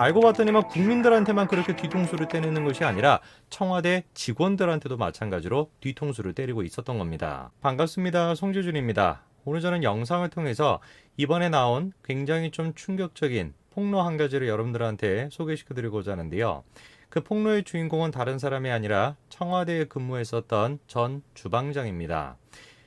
알고 봤더니만 국민들한테만 그렇게 뒤통수를 때리는 것이 아니라 청와대 직원들한테도 마찬가지로 뒤통수를 때리고 있었던 겁니다. 반갑습니다. 송재준입니다. 오늘 저는 영상을 통해서 이번에 나온 굉장히 좀 충격적인 폭로 한 가지를 여러분들한테 소개시켜드리고자 하는데요. 그 폭로의 주인공은 다른 사람이 아니라 청와대에 근무했었던 전 주방장입니다.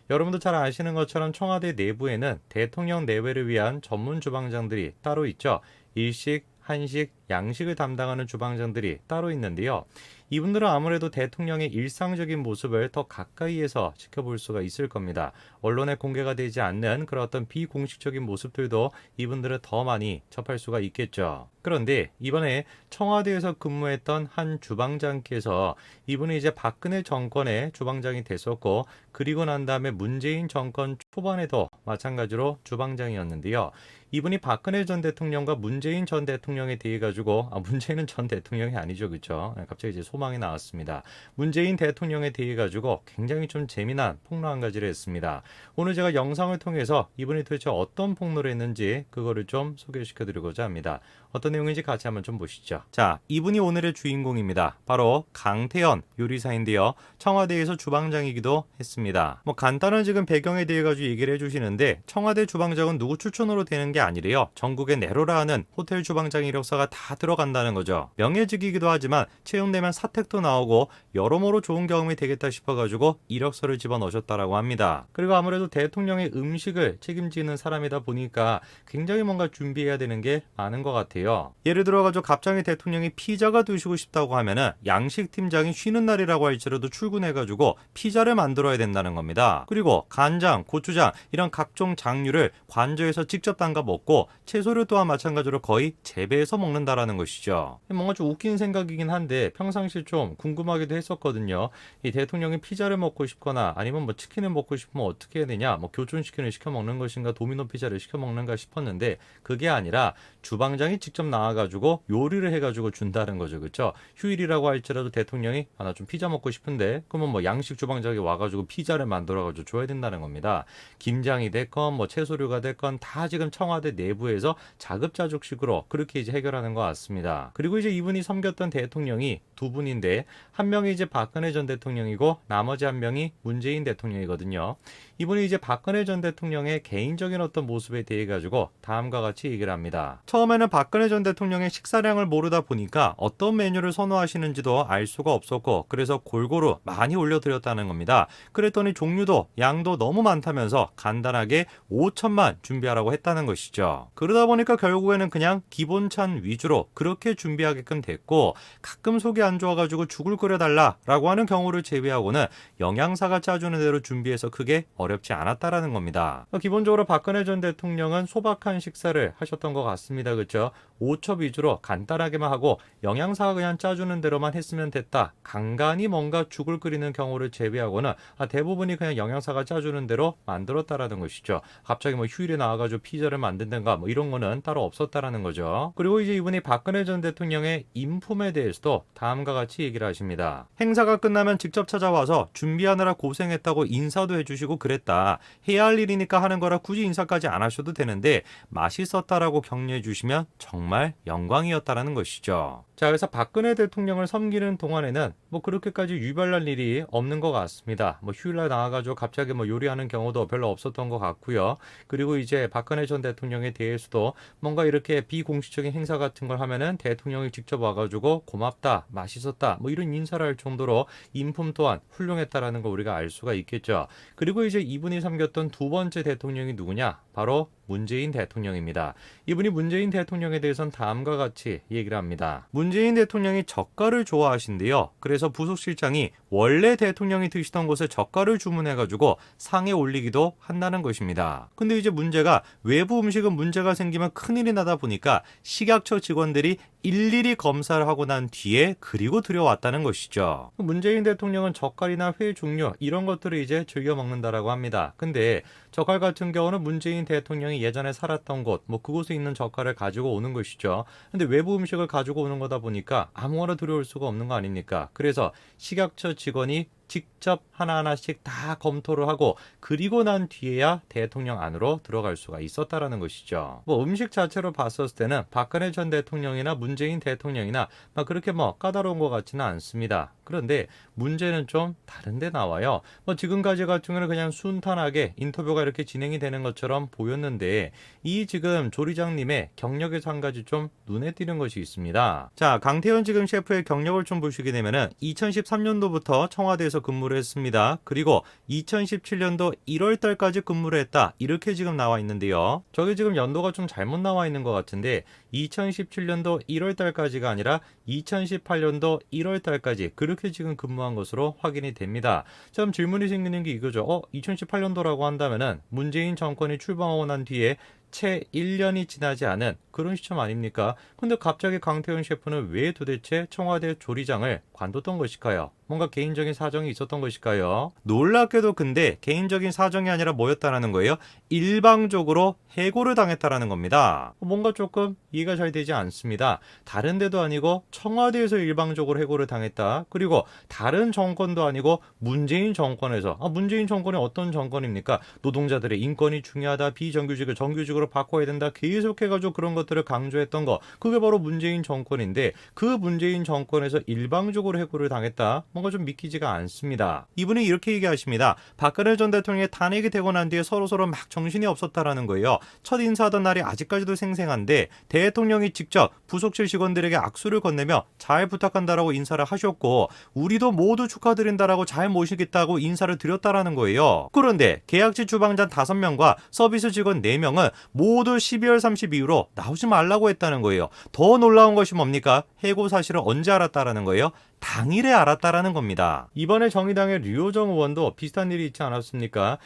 여러분도 잘 아시는 것처럼 청와대 내부에는 대통령 내외를 위한 전문 주방장들이 따로 있죠. 일식, 한식, 양식을 담당하는 주방장들이 따로 있는데요. 이분들은 아무래도 대통령의 일상적인 모습을 더 가까이에서 지켜볼 수가 있을 겁니다. 언론에 공개가 되지 않는 그런 어떤 비공식적인 모습들도 이분들은 더 많이 접할 수가 있겠죠. 그런데 이번에 청와대에서 근무했던 한 주방장께서 이분이 이제 박근혜 정권의 주방장이 됐었고, 그리고 난 다음에 문재인 정권 초반에도 마찬가지로 주방장이었는데요. 이분이 박근혜 전 대통령과 문재인 전 대통령에 대해 가지고 문재인은 전 대통령이 아니죠, 그렇죠? 갑자기 이제 소망이 나왔습니다. 문재인 대통령에 대해 가지고 굉장히 좀 재미난 폭로 한 가지를 했습니다. 오늘 제가 영상을 통해서 이분이 도대체 어떤 폭로를 했는지 그거를 좀 소개시켜드리고자 합니다. 어떤 내용인지 같이 한번 좀 보시죠. 자, 이분이 오늘의 주인공입니다. 바로 강태현 요리사인데요. 청와대에서 주방장이기도 했습니다. 간단한 지금 배경에 대해 가지고 얘기를 해주시는데, 청와대 주방장은 누구 추천으로 되는 게 아니래요. 전국에 내로라 하는 호텔 주방장 이력서가 다 들어간다는 거죠. 명예직이기도 하지만 채용되면 사택도 나오고 여러모로 좋은 경험이 되겠다 싶어가지고 이력서를 집어넣으셨다라고 합니다. 그리고 아무래도 대통령의 음식을 책임지는 사람이다 보니까 굉장히 뭔가 준비해야 되는 게 많은 것 같아요. 예를 들어가지고 갑자기 대통령이 피자가 드시고 싶다고 하면은 양식 팀장이 쉬는 날이라고 할지라도 출근해가지고 피자를 만들어야 된다는 겁니다. 그리고 간장, 고추장 이런 각종 장류를 관저에서 직접 담가 먹고 채소류 또한 마찬가지로 거의 재배해서 먹는다라는 것이죠. 뭔가 좀 웃긴 생각이긴 한데 평상시 좀 궁금하기도 했었거든요. 이 대통령이 피자를 먹고 싶거나 아니면 뭐 치킨을 먹고 싶으면 어떻게 해야 되냐, 뭐 교촌치킨을 시켜 먹는 것인가, 도미노 피자를 시켜 먹는가 싶었는데 그게 아니라 주방장이 직접 나와가지고 요리를 해가지고 준다는 거죠. 그렇죠? 휴일이라고 할지라도 대통령이 나 좀 피자 먹고 싶은데 그러면 뭐 양식 주방장이 와가지고 피자를 만들어가지고 줘야 된다는 겁니다. 김장이 됐건 뭐 채소류가 됐건 다 지금 청와대 내부에서 자급자족식으로 그렇게 이제 해결하는 것 같습니다. 그리고 이제 이분이 섬겼던 대통령이 두 분인데 한 명이 이제 박근혜 전 대통령이고 나머지 한 명이 문재인 대통령이거든요. 이분이 이제 박근혜 전 대통령의 개인적인 어떤 모습에 대해 가지고 다음과 같이 얘기를 합니다. 처음에는 박근혜 전 대통령의 식사량을 모르다 보니까 어떤 메뉴를 선호하시는지도 알 수가 없었고 그래서 골고루 많이 올려드렸다는 겁니다. 그랬더니 종류도 양도 너무 많다면서 간단하게 5천만 준비하라고 했다는 것이죠. 그러다 보니까 결국에는 그냥 기본찬 위주로 그렇게 준비하게끔 됐고 가끔 속이 안 좋아가지고 죽을 끓여달라라고 하는 경우를 제외하고는 영양사가 짜주는 대로 준비해서 크게 어렵지 않았다라는 겁니다. 기본적으로 박근혜 전 대통령은 소박한 식사를 하셨던 것 같습니다. 그렇죠? 5첩 위주로 간단하게만 하고 영양사가 그냥 짜주는 대로만 했으면 됐다. 간간히 뭔가 죽을 끓이는 경우를 제외하고는 대부분이 그냥 영양사가 짜주는 대로 만들었다라는 것이죠. 갑자기 뭐 휴일에 나와가지고 피자를 만든다든가 뭐 이런 거는 따로 없었다라는 거죠. 그리고 이제 이분이 박근혜 전 대통령의 인품에 대해서도 다음과 같이 얘기를 하십니다. 행사가 끝나면 직접 찾아와서 준비하느라 고생했다고 인사도 해주시고 그랬다. 해야 할 일이니까 하는 거라 굳이 인사까지 안 하셔도 되는데 맛있었다라고 격려해 주시면 정말 영광이었다라는 것이죠. 자, 그래서 박근혜 대통령을 섬기는 동안에는 뭐 그렇게까지 유별날 일이 없는 것 같습니다. 뭐 휴일날 나와가지고 갑자기 뭐 요리하는 경우도 별로 없었던 것 같고요. 그리고 이제 박근혜 전 대통령에 대해서도 뭔가 이렇게 비공식적인 행사 같은 걸 하면은 대통령이 직접 와가지고 고맙다, 맛있었다, 뭐 이런 인사를 할 정도로 인품 또한 훌륭했다라는 걸 우리가 알 수가 있겠죠. 그리고 이제 이분이 섬겼던 두 번째 대통령이 누구냐? 바로 문재인 대통령입니다. 이분이 문재인 대통령에 대해서는 다음과 같이 얘기를 합니다. 문재인 대통령이 젓갈을 좋아하신대요. 그래서 부속실장이 원래 대통령이 드시던 곳에 젓갈을 주문해가지고 상에 올리기도 한다는 것입니다. 근데 이제 문제가 외부 음식은 문제가 생기면 큰일이 나다 보니까 식약처 직원들이 일일이 검사를 하고 난 뒤에 그리고 들여왔다는 것이죠. 문재인 대통령은 젓갈이나 회 종류 이런 것들을 이제 즐겨 먹는다라고 합니다. 근데 젓갈 같은 경우는 문재인 대통령이 예전에 살았던 곳, 뭐 그곳에 있는 젓갈을 가지고 오는 것이죠. 근데 외부 음식을 가지고 오는 거다 보니까 아무거나 들여올 수가 없는 거 아닙니까? 그래서 식약처 직원이 직접 하나하나씩 다 검토를 하고 그리고 난 뒤에야 대통령 안으로 들어갈 수가 있었다라는 것이죠. 뭐 음식 자체로 봤었을 때는 박근혜 전 대통령이나 문재인 대통령이나 막 그렇게 뭐 까다로운 것 같지는 않습니다. 그런데 문제는 좀 다른데 나와요. 뭐 지금까지 같은 경우는 그냥 순탄하게 인터뷰가 이렇게 진행이 되는 것처럼 보였는데 이 지금 조리장님의 경력에서 한 가지 좀 눈에 띄는 것이 있습니다. 자, 강태현 지금 셰프의 경력을 좀 보시게 되면은 2013년도부터 청와대에서 근무를 했습니다. 그리고 2017년도 1월 달까지 근무를 했다. 이렇게 지금 나와 있는데요. 저게 지금 연도가 좀 잘못 나와 있는 것 같은데 2017년도 1월 달까지가 아니라 2018년도 1월 달까지 그렇게 지금 근무한 것으로 확인이 됩니다. 참 질문이 생기는 게 이거죠. 2018년도라고 한다면은 문재인 정권이 출범하고 난 뒤에 채 1년이 지나지 않은 그런 시점 아닙니까? 근데 갑자기 강태훈 셰프는 왜 도대체 청와대 조리장을 관뒀던 것일까요? 뭔가 개인적인 사정이 있었던 것일까요? 놀랍게도 근데 개인적인 사정이 아니라 뭐였다는 거예요? 일방적으로 해고를 당했다라는 겁니다. 뭔가 조금 이해가 잘 되지 않습니다. 다른 데도 아니고 청와대에서 일방적으로 해고를 당했다. 그리고 다른 정권도 아니고 문재인 정권에서 문재인 정권이 어떤 정권입니까? 노동자들의 인권이 중요하다. 비정규직을 정규직으로 바꿔야 된다. 계속해가지고 그런 것들을 강조했던 거. 그게 바로 문재인 정권인데 그 문재인 정권에서 일방적으로 해고를 당했다. 뭔가 좀 믿기지가 않습니다. 이분이 이렇게 얘기하십니다. 박근혜 전 대통령이 탄핵이 되고 난 뒤에 서로서로 막 정신이 없었다라는 거예요. 첫 인사하던 날이 아직까지도 생생한데 대통령이 직접 부속실 직원들에게 악수를 건네며 잘 부탁한다라고 인사를 하셨고 우리도 모두 축하드린다라고 잘 모시겠다고 인사를 드렸다라는 거예요. 그런데 계약직 주방장 5명과 서비스 직원 4명은 모두 12월 30일 이후로 나오지 말라고 했다는 거예요. 더 놀라운 것이 뭡니까? 해고 사실을 언제 알았다라는 거예요? 당일에 알았다라는 겁니다. 이번에 정의당의 류호정 의원도 비슷한 일이 있지 않았습니까?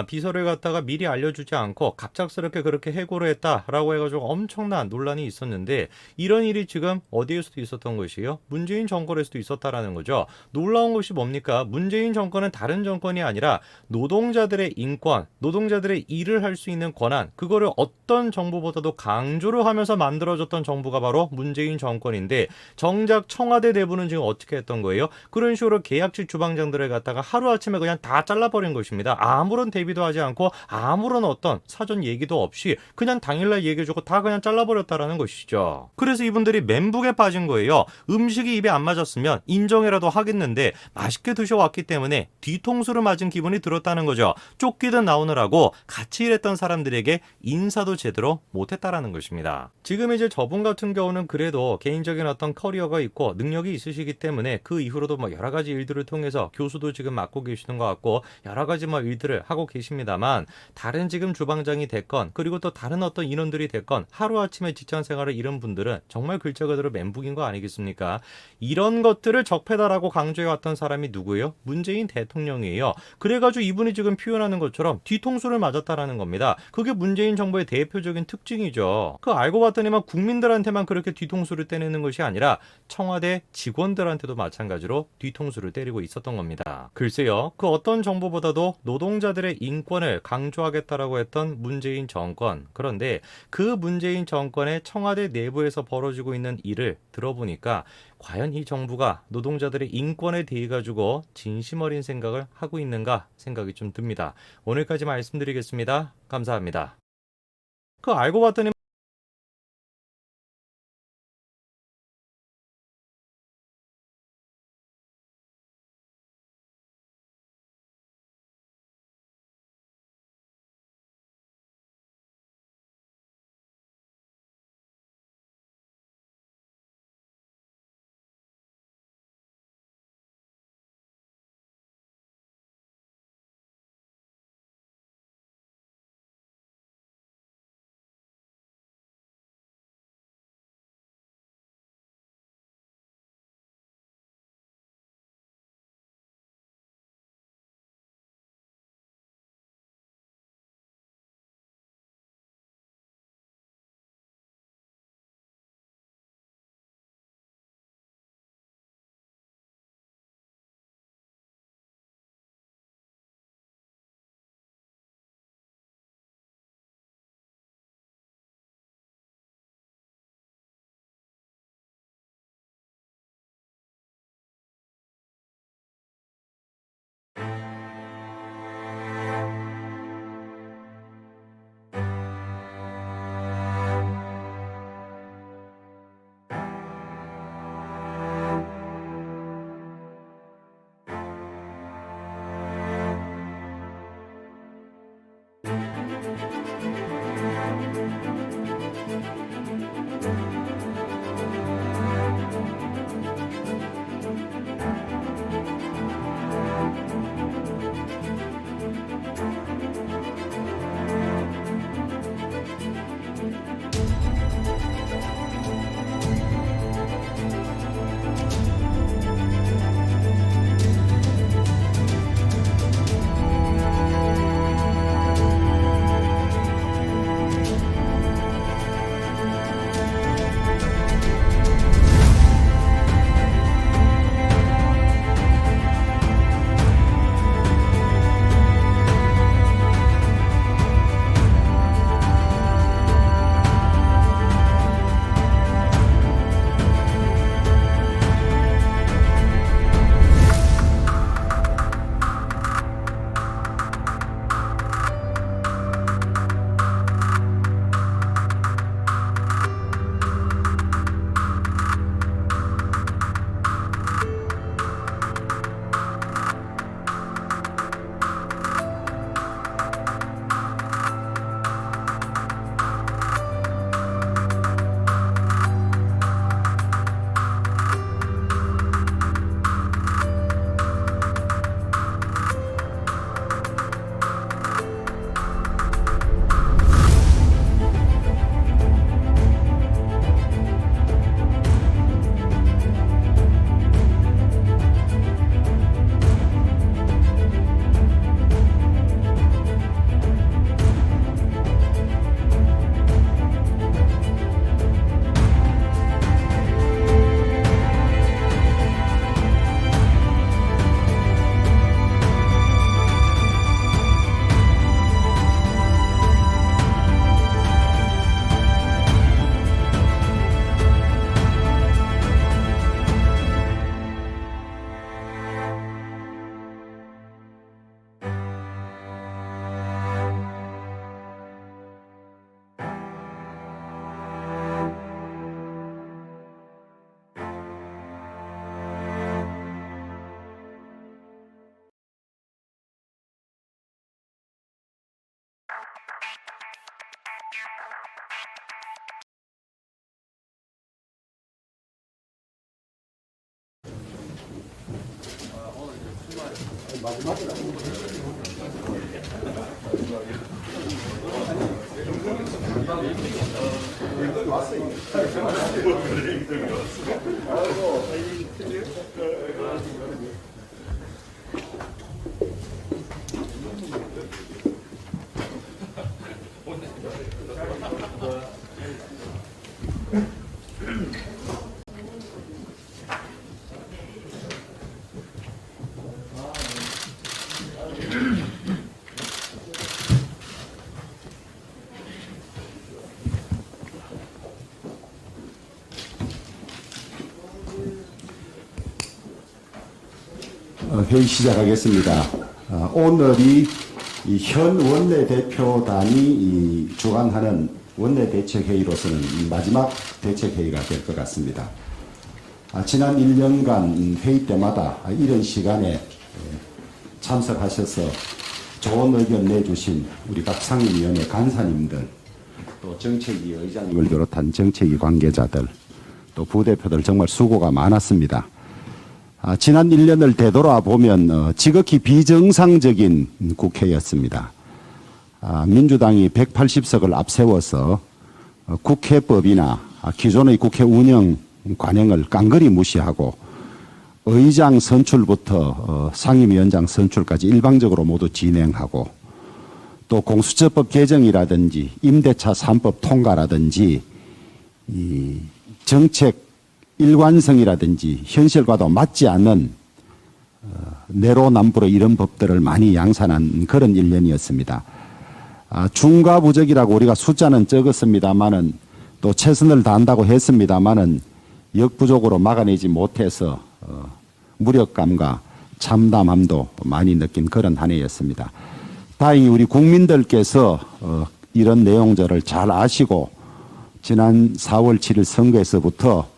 비서를 갖다가 미리 알려주지 않고 갑작스럽게 그렇게 해고를 했다라고 해가지고 엄청난 논란이 있었는데 이런 일이 지금 어디에서도 있었던 것이요? 문재인 정권에서도 있었다라는 거죠. 놀라운 것이 뭡니까? 문재인 정권은 다른 정권이 아니라 노동자들의 인권, 노동자들의 일을 할 수 있는 권한, 그거를 어떤 정부보다도 강조를 하면서 만들어졌던 정부가 바로 문재인 정권인데 정작 청와대 내부는 지금 어떻게 했던 거예요? 그런 식으로 계약직 주방장들을 갖다가 하루아침에 그냥 다 잘라버린 것입니다. 아무런 대비도 하지 않고 아무런 어떤 사전 얘기도 없이 그냥 당일날 얘기해주고 다 그냥 잘라버렸다라는 것이죠. 그래서 이분들이 멘붕에 빠진 거예요. 음식이 입에 안 맞았으면 인정이라도 하겠는데 맛있게 드셔왔기 때문에 뒤통수를 맞은 기분이 들었다는 거죠. 쫓기든 나오느라고 같이 일했던 사람들에게 인사도 제대로 못했다라는 것입니다. 지금 이제 저분 같은 경우는 그래도 개인적인 어떤 커리어가 있고 능력이 있으시기 때문에 그 이후로도 뭐 여러 가지 일들을 통해서 교수도 지금 맡고 계시는 것 같고 여러 가지 뭐 일들을 하고 계십니다만 다른 지금 주방장이 됐건 그리고 또 다른 어떤 인원들이 됐건 하루아침에 직장 생활을 잃은 분들은 정말 글자 그대로 멘붕인 거 아니겠습니까? 이런 것들을 적폐다라고 강조해왔던 사람이 누구예요? 문재인 대통령이에요. 그래가지고 이분이 지금 표현하는 것처럼 뒤통수를 맞았다라는 겁니다. 그게 문재인 정부의 대표적인 특징이죠. 그 알고 봤더니만 국민들한테만 그렇게 뒤통수를 때리는 것이 아니라 청와대 직원들한테도 마찬가지로 뒤통수를 때리고 있었던 겁니다. 글쎄요, 그 어떤 정부보다도 노동자들의 인권을 강조하겠다라고 했던 문재인 정권. 그런데 그 문재인 정권의 청와대 내부에서 벌어지고 있는 일을 들어보니까 과연 이 정부가 노동자들의 인권에 대해 가지고 진심 어린 생각을 하고 있는가 생각이 좀 듭니다. 오늘까지 말씀드리겠습니다. 감사합니다. 그 알고 봤더니 회의 시작하겠습니다. 오늘이 현 원내대표단이 주관하는 원내대책회의로서는 마지막 대책회의가 될 것 같습니다. 지난 1년간 회의 때마다 이런 시간에 참석하셔서 좋은 의견 내주신 우리 각 상임위원회 간사님들, 또 정책위 의장님을 비롯한 정책위 관계자들, 또 부대표들 정말 수고가 많았습니다. 지난 1년을 되돌아보면 지극히 비정상적인 국회였습니다. 민주당이 180석을 앞세워서 국회법이나 기존의 국회 운영 관행을 깡그리 무시하고 의장 선출부터 상임위원장 선출까지 일방적으로 모두 진행하고, 또 공수처법 개정이라든지 임대차 3법 통과라든지 이 정책 일관성이라든지 현실과도 맞지 않는 내로남불의 이런 법들을 많이 양산한 그런 1년이었습니다. 중과부적이라고 우리가 숫자는 적었습니다마는, 또 최선을 다한다고 했습니다마는 역부족으로 막아내지 못해서 무력감과 참담함도 많이 느낀 그런 한 해였습니다. 다행히 우리 국민들께서 이런 내용들을 잘 아시고 지난 4월 7일 선거에서부터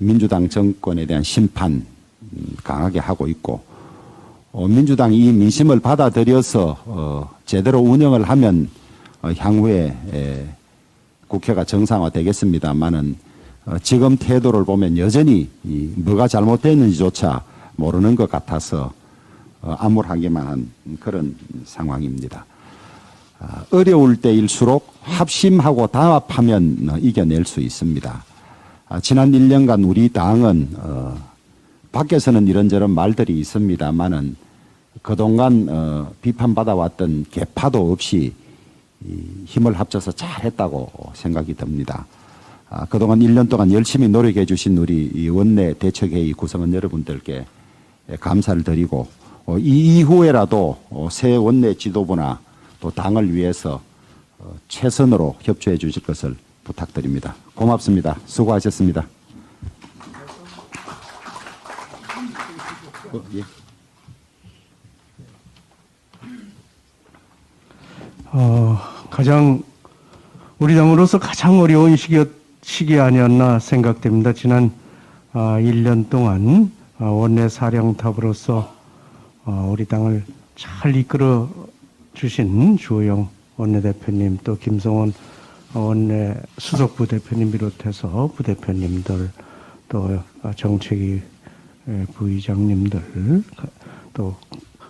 민주당 정권에 대한 심판 강하게 하고 있고, 민주당이 이 민심을 받아들여서 제대로 운영을 하면 향후에 국회가 정상화되겠습니다마는 지금 태도를 보면 여전히 뭐가 잘못됐는지조차 모르는 것 같아서 암울하기만 한 그런 상황입니다. 어려울 때일수록 합심하고 단합하면 이겨낼 수 있습니다. 지난 1년간 우리 당은 밖에서는 이런저런 말들이 있습니다마는 그동안 비판받아왔던 개파도 없이 힘을 합쳐서 잘했다고 생각이 듭니다. 그동안 1년 동안 열심히 노력해 주신 우리 원내 대책회의 구성원 여러분들께 감사를 드리고, 이 이후에라도 새 원내 지도부나 또 당을 위해서 최선으로 협조해 주실 것을 부탁드립니다. 고맙습니다. 수고하셨습니다. 예. 우리 당으로서 가장 어려운 시기 아니었나 생각됩니다. 지난 1년 동안 원내 사령탑으로서 우리 당을 잘 이끌어 주신 주호영 원내대표님, 또 김성원 원내 수석 부대표님 비롯해서 부대표님들, 또 정책위 부의장님들, 또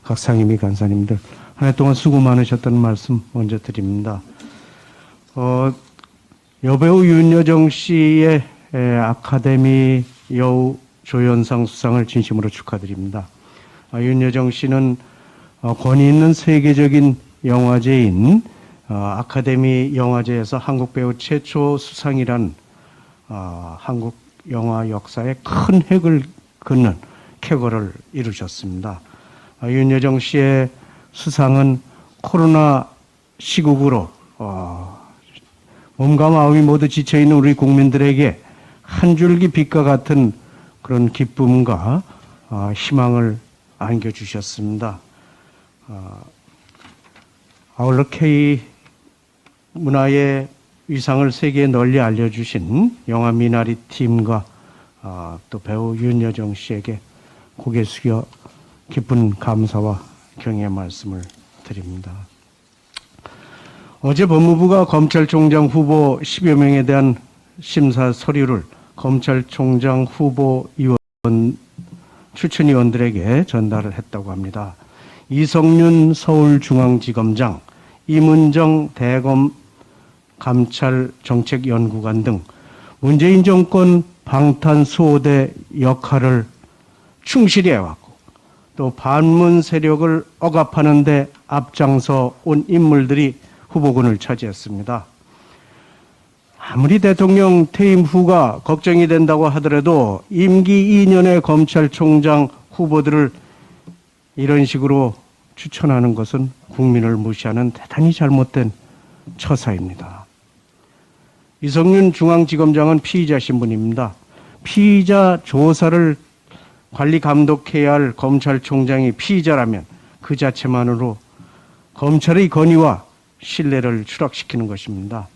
각 상임위 간사님들, 한 해 동안 수고 많으셨다는 말씀 먼저 드립니다. 여배우 윤여정 씨의 아카데미 여우 조연상 수상을 진심으로 축하드립니다. 윤여정 씨는 권위 있는 세계적인 영화제인 아카데미 영화제에서 한국 배우 최초 수상이란 한국 영화 역사에 큰 획을 긋는 쾌거를 이루셨습니다. 윤여정 씨의 수상은 코로나 시국으로 몸과 마음이 모두 지쳐있는 우리 국민들에게 한 줄기 빛과 같은 그런 기쁨과 희망을 안겨주셨습니다. 아울러 K 문화의 위상을 세계에 널리 알려주신 영화 미나리 팀과 또 배우 윤여정 씨에게 고개 숙여 깊은 감사와 경의의 말씀을 드립니다. 어제 법무부가 검찰총장 후보 10여 명에 대한 심사 서류를 검찰총장 후보위원 추천위원들에게 전달을 했다고 합니다. 이성윤 서울중앙지검장, 임은정 대검 감찰정책연구관 등 문재인 정권 방탄수호대 역할을 충실히 해왔고 또 반문 세력을 억압하는 데 앞장서 온 인물들이 후보군을 차지했습니다. 아무리 대통령 퇴임 후가 걱정이 된다고 하더라도 임기 2년의 검찰총장 후보들을 이런 식으로 추천하는 것은 국민을 무시하는 대단히 잘못된 처사입니다. 이성윤 중앙지검장은 피의자 신분입니다. 피의자 조사를 관리 감독해야 할 검찰총장이 피의자라면 그 자체만으로 검찰의 권위와 신뢰를 추락시키는 것입니다.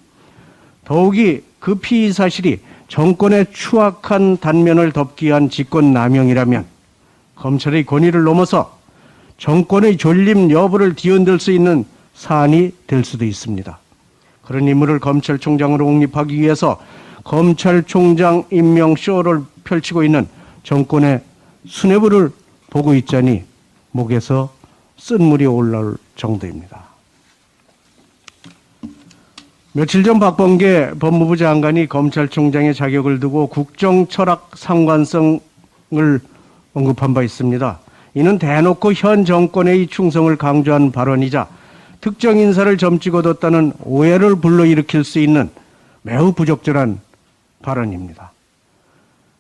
더욱이 그 피의 사실이 정권의 추악한 단면을 덮기 위한 직권남용이라면 검찰의 권위를 넘어서 정권의 존립 여부를 뒤흔들 수 있는 사안이 될 수도 있습니다. 그런 인물을 검찰총장으로 옹립하기 위해서 검찰총장 임명 쇼를 펼치고 있는 정권의 수뇌부를 보고 있자니 목에서 쓴물이 올라올 정도입니다. 며칠 전 박범계 법무부 장관이 검찰총장의 자격을 두고 국정철학 상관성을 언급한 바 있습니다. 이는 대놓고 현 정권의 충성을 강조한 발언이자 특정 인사를 점찍어 뒀다는 오해를 불러일으킬 수 있는 매우 부적절한 발언입니다.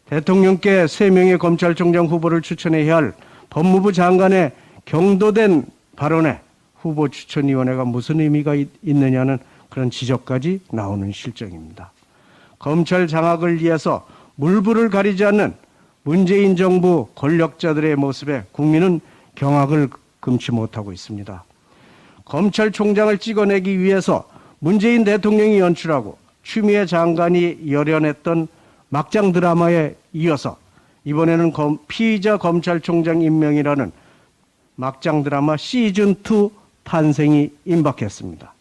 대통령께 3명의 검찰총장 후보를 추천해야 할 법무부 장관의 경도된 발언에 후보 추천위원회가 무슨 의미가 있느냐는 그런 지적까지 나오는 실정입니다. 검찰 장악을 위해서 물불을 가리지 않는 문재인 정부 권력자들의 모습에 국민은 경악을 금치 못하고 있습니다. 검찰총장을 찍어내기 위해서 문재인 대통령이 연출하고 추미애 장관이 열연했던 막장 드라마에 이어서 이번에는 피의자 검찰총장 임명이라는 막장 드라마 시즌2 탄생이 임박했습니다.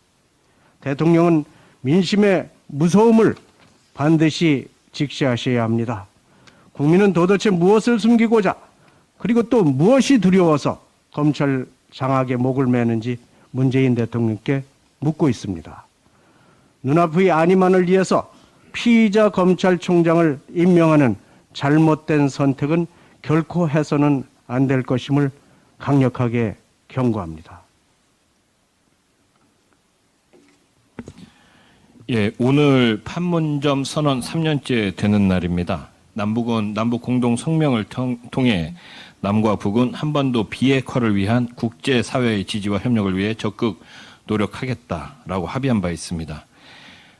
대통령은 민심의 무서움을 반드시 직시하셔야 합니다. 국민은 도대체 무엇을 숨기고자 그리고 또 무엇이 두려워서 검찰 장악에 목을 매는지 문재인 대통령께 묻고 있습니다. 눈앞의 안위만을 위해서 피의자 검찰총장을 임명하는 잘못된 선택은 결코 해서는 안 될 것임을 강력하게 경고합니다. 예, 오늘 판문점 선언 3년째 되는 날입니다. 남북은 남북 공동 성명을 통해 남과 북은 한반도 비핵화를 위한 국제사회의 지지와 협력을 위해 적극 노력하겠다라고 합의한 바 있습니다.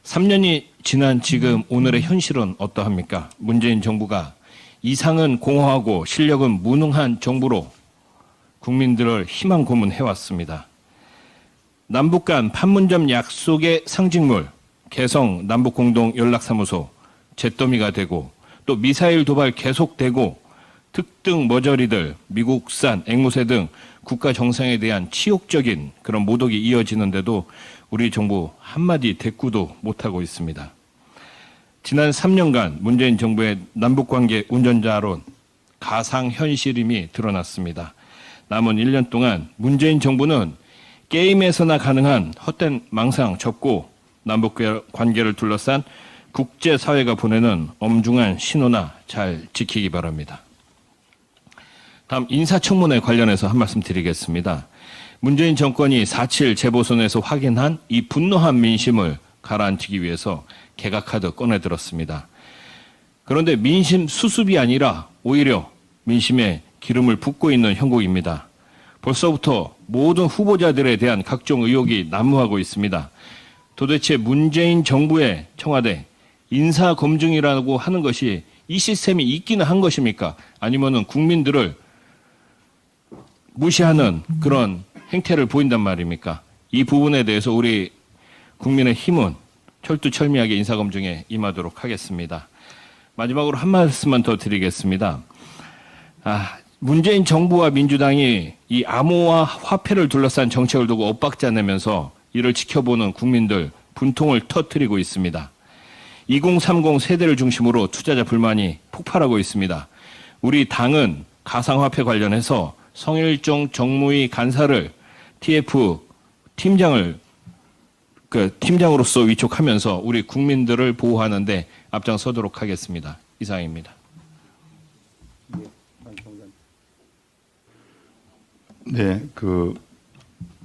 3년이 지난 지금 오늘의 현실은 어떠합니까? 문재인 정부가 이상은 공허하고 실력은 무능한 정부로 국민들을 희망 고문해왔습니다. 남북 간 판문점 약속의 상징물, 개성 남북공동연락사무소 잿더미가 되고 또 미사일 도발 계속되고 특등 머저리들, 미국산 앵무새 등 국가 정상에 대한 치욕적인 그런 모독이 이어지는데도 우리 정부 한마디 대꾸도 못하고 있습니다. 지난 3년간 문재인 정부의 남북관계 운전자론 가상현실임이 드러났습니다. 남은 1년 동안 문재인 정부는 게임에서나 가능한 헛된 망상 접고 남북관계를 둘러싼 국제사회가 보내는 엄중한 신호나 잘 지키기 바랍니다. 다음 인사청문회 관련해서 한 말씀 드리겠습니다. 문재인 정권이 4.7 재보선에서 확인한 이 분노한 민심을 가라앉히기 위해서 개각카드 꺼내들었습니다. 그런데 민심 수습이 아니라 오히려 민심에 기름을 붓고 있는 형국입니다. 벌써부터 모든 후보자들에 대한 각종 의혹이 난무하고 있습니다. 도대체 문재인 정부의 청와대 인사검증이라고 하는 것이 이 시스템이 있기는 한 것입니까? 아니면은 국민들을 무시하는 그런 행태를 보인단 말입니까? 이 부분에 대해서 우리 국민의힘은 철두철미하게 인사검증에 임하도록 하겠습니다. 마지막으로 한 말씀만 더 드리겠습니다. 문재인 정부와 민주당이 이 암호화 화폐를 둘러싼 정책을 두고 엇박자 내면서 이를 지켜보는 국민들 분통을 터뜨리고 있습니다. 2030 세대를 중심으로 투자자 불만이 폭발하고 있습니다. 우리 당은 가상화폐 관련해서 성일종 정무위 간사를 TF 팀장으로서 위촉하면서 우리 국민들을 보호하는 데 앞장서도록 하겠습니다. 이상입니다. 네,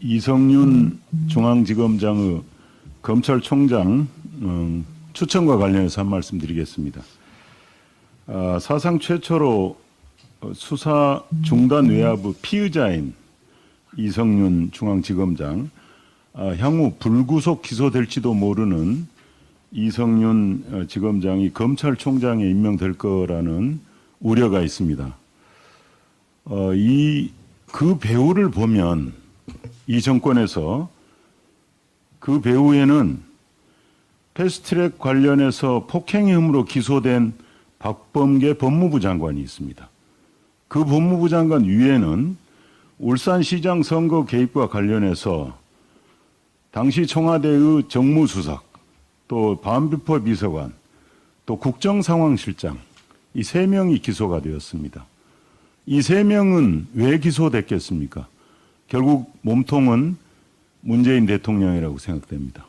이성윤 중앙지검장의 검찰총장 추천과 관련해서 한 말씀 드리겠습니다. 사상 최초로 수사 중단 외압의 피의자인 이성윤 중앙지검장, 향후 불구속 기소될지도 모르는 이성윤 지검장이 검찰총장에 임명될 거라는 우려가 있습니다. 그 배우를 보면 이 정권에서 그 배우에는 패스트트랙 관련해서 폭행 혐의로 기소된 박범계 법무부 장관이 있습니다. 그 법무부 장관 위에는 울산시장 선거 개입과 관련해서 당시 청와대의 정무수석, 또 반부패 비서관, 또 국정상황실장, 이 3명이 기소가 되었습니다. 이 3명은 왜 기소됐겠습니까? 결국 몸통은 문재인 대통령이라고 생각됩니다.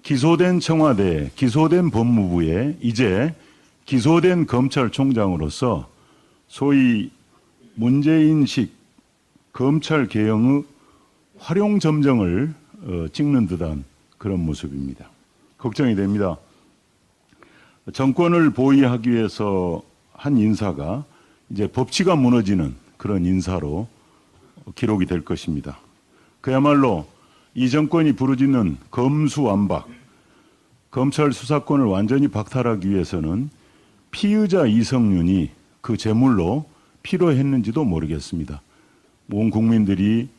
기소된 청와대, 기소된 법무부에 이제 기소된 검찰총장으로서 소위 문재인식 검찰 개혁의 활용점정을 찍는 듯한 그런 모습입니다. 걱정이 됩니다. 정권을 보위하기 위해서 한 인사가 이제 법치가 무너지는 그런 인사로 기록이 될 것입니다. 그야말로 이 정권이 부르짖는 검수완박, 검찰 수사권을 완전히 박탈하기 위해서는 피의자 이성윤이 그 제물로 필요했는지도 모르겠습니다. 온 국민들이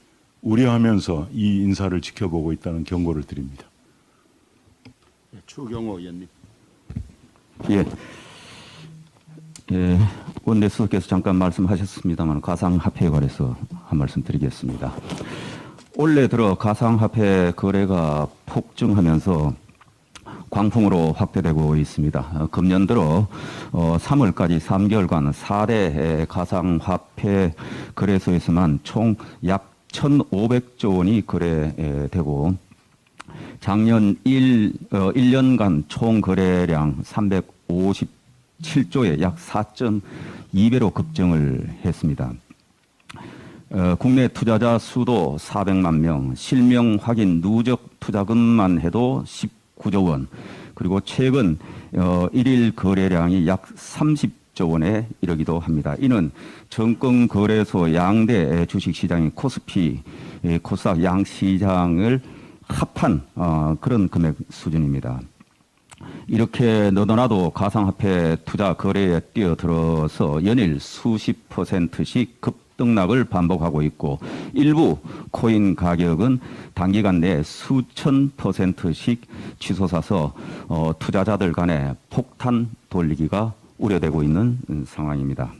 우려하면서 이 인사를 지켜보고 있다는 경고를 드립니다. 추경호 의원님. 예. 원내수석께서 잠깐 말씀하셨습니다만 가상화폐에 관해서 한 말씀 드리겠습니다. 올해 들어 가상화폐 거래가 폭증하면서 광풍으로 확대되고 있습니다. 금년 들어 3월까지 3개월간 4대 가상화폐 거래소에서만 총 약 1,500조 원이 거래되고 작년 1년간 총 거래량 357조에 약 4.2배로 급증을 했습니다. 국내 투자자 수도 400만 명, 실명 확인 누적 투자금만 해도 19조 원, 그리고 최근 1일 거래량이 약 30조 원에 이르기도 합니다. 이는 정권거래소 양대 주식시장인 코스피, 코스닥 양시장을 합한 그런 금액 수준입니다. 이렇게 너도나도 가상화폐 투자 거래에 뛰어들어서 연일 수십 %씩 급등락을 반복하고 있고 일부 코인 가격은 단기간 내에 수천 %씩 치솟아서 투자자들 간에 폭탄 돌리기가 우려되고 있는 상황입니다.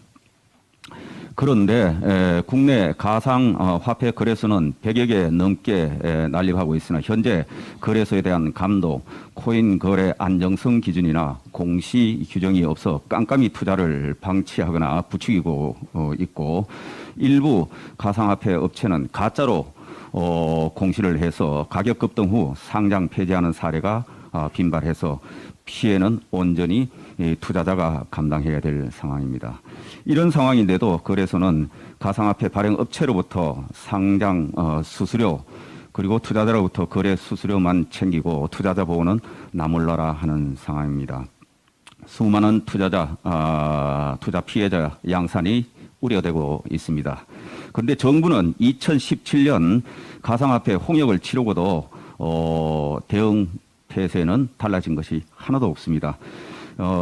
그런데 국내 가상화폐 거래소는 100여 개 넘게 난립하고 있으나 현재 거래소에 대한 감독, 코인 거래 안정성 기준이나 공시 규정이 없어 깜깜이 투자를 방치하거나 부추기고 있고 일부 가상화폐 업체는 가짜로 공시를 해서 가격 급등 후 상장 폐지하는 사례가 빈발해서 피해는 온전히 투자자가 감당해야 될 상황입니다. 이런 상황인데도 거래소는 가상화폐 발행 업체로부터 상장 수수료 그리고 투자자로부터 거래 수수료만 챙기고 투자자 보호는 나몰라라 하는 상황입니다. 수많은 투자 피해자 양산이 우려되고 있습니다. 그런데 정부는 2017년 가상화폐 홍역을 치르고도 대응 태세는 달라진 것이 하나도 없습니다.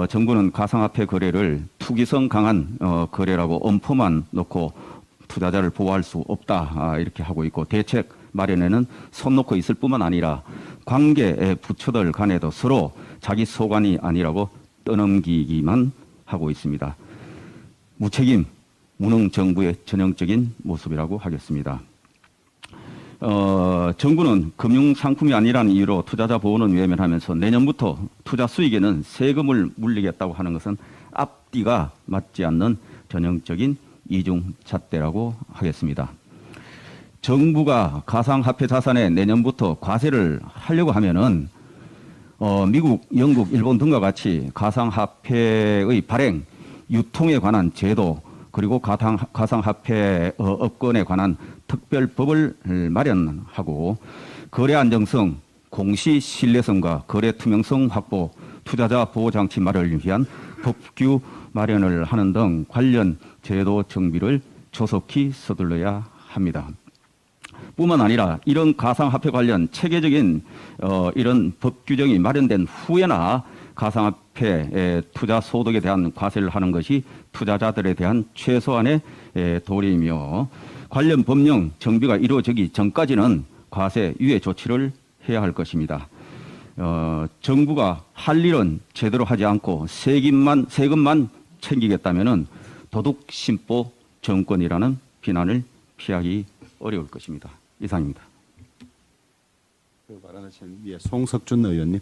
정부는 가상화폐 거래를 투기성 강한 거래라고 엄포만 놓고 투자자를 보호할 수 없다 이렇게 하고 있고 대책 마련에는 손 놓고 있을 뿐만 아니라 관계 부처들 간에도 서로 자기 소관이 아니라고 떠넘기기만 하고 있습니다. 무책임, 무능 정부의 전형적인 모습이라고 하겠습니다. 정부는 금융상품이 아니라는 이유로 투자자 보호는 외면하면서 내년부터 투자 수익에는 세금을 물리겠다고 하는 것은 앞뒤가 맞지 않는 전형적인 이중잣대라고 하겠습니다. 정부가 가상화폐 자산에 내년부터 과세를 하려고 하면은 미국, 영국, 일본 등과 같이 가상화폐의 발행, 유통에 관한 제도 그리고 가상화폐 업권에 관한 특별법을 마련하고 거래 안정성, 공시 신뢰성과 거래 투명성 확보, 투자자 보호 장치 마련을 위한 법규 마련을 하는 등 관련 제도 정비를 조속히 서둘러야 합니다. 뿐만 아니라 이런 가상화폐 관련 체계적인 이런 법 규정이 마련된 후에나 가상화폐 투자 소득에 대한 과세를 하는 것이 투자자들에 대한 최소한의 도리이며 관련 법령 정비가 이루어지기 전까지는 과세 유예 조치를 해야 할 것입니다. 정부가 할 일은 제대로 하지 않고 세금만 챙기겠다면은 도둑심보 정권이라는 비난을 피하기 어려울 것입니다. 이상입니다. 송석준 의원님.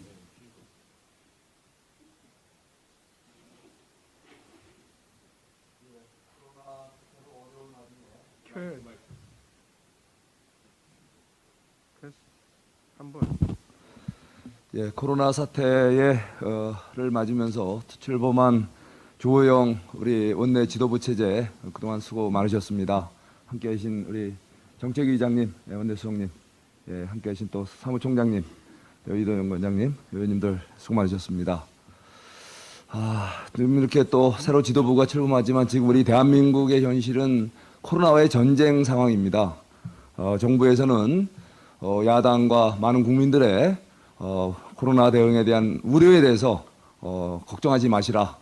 예, 코로나 사태를 맞으면서 출범한 주호영 우리 원내 지도부 체제 그동안 수고 많으셨습니다. 함께 계신 우리 정책위의장님, 원내 수석님, 함께 계신 또 사무총장님, 이도영 원장님, 의원님들 수고 많으셨습니다. 지금 이렇게 또 새로 지도부가 출범하지만 지금 우리 대한민국의 현실은 코로나와의 전쟁 상황입니다. 정부에서는 야당과 많은 국민들의 코로나 대응에 대한 우려에 대해서 걱정하지 마시라.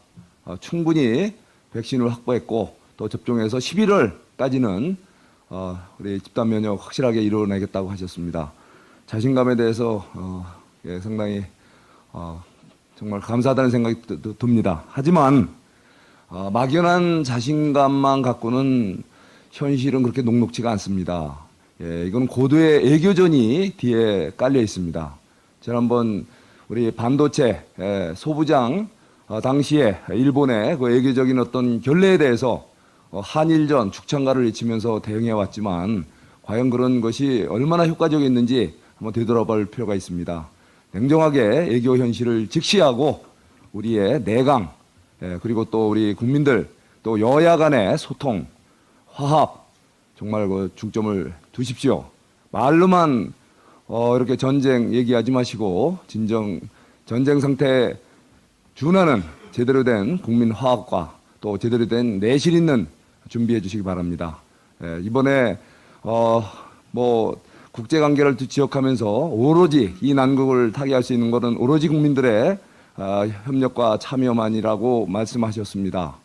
충분히 백신을 확보했고 또 접종해서 11월까지는 우리 집단 면역 확실하게 이루어내겠다고 하셨습니다. 자신감에 대해서 상당히 정말 감사하다는 생각이 듭니다. 하지만 막연한 자신감만 갖고는 현실은 그렇게 녹록지가 않습니다. 이건 고도의 애교전이 뒤에 깔려 있습니다. 지난번 우리 반도체 소부장 당시에 일본의 그 애교적인 어떤 결례에 대해서 한일전 죽창가를 외치면서 대응해 왔지만 과연 그런 것이 얼마나 효과적이었는지 한번 되돌아볼 필요가 있습니다. 냉정하게 애교 현실을 직시하고 우리의 내강 그리고 또 우리 국민들 또 여야 간의 소통, 화합 정말 그 중점을 두십시오. 말로만 이렇게 전쟁 얘기하지 마시고 진정 전쟁 상태에 준하는 제대로 된 국민 화합과 또 제대로 된 내실 있는 준비해 주시기 바랍니다. 이번에 국제 관계를 지역하면서 오로지 이 난국을 타개할 수 있는 것은 오로지 국민들의 협력과 참여만이라고 말씀하셨습니다.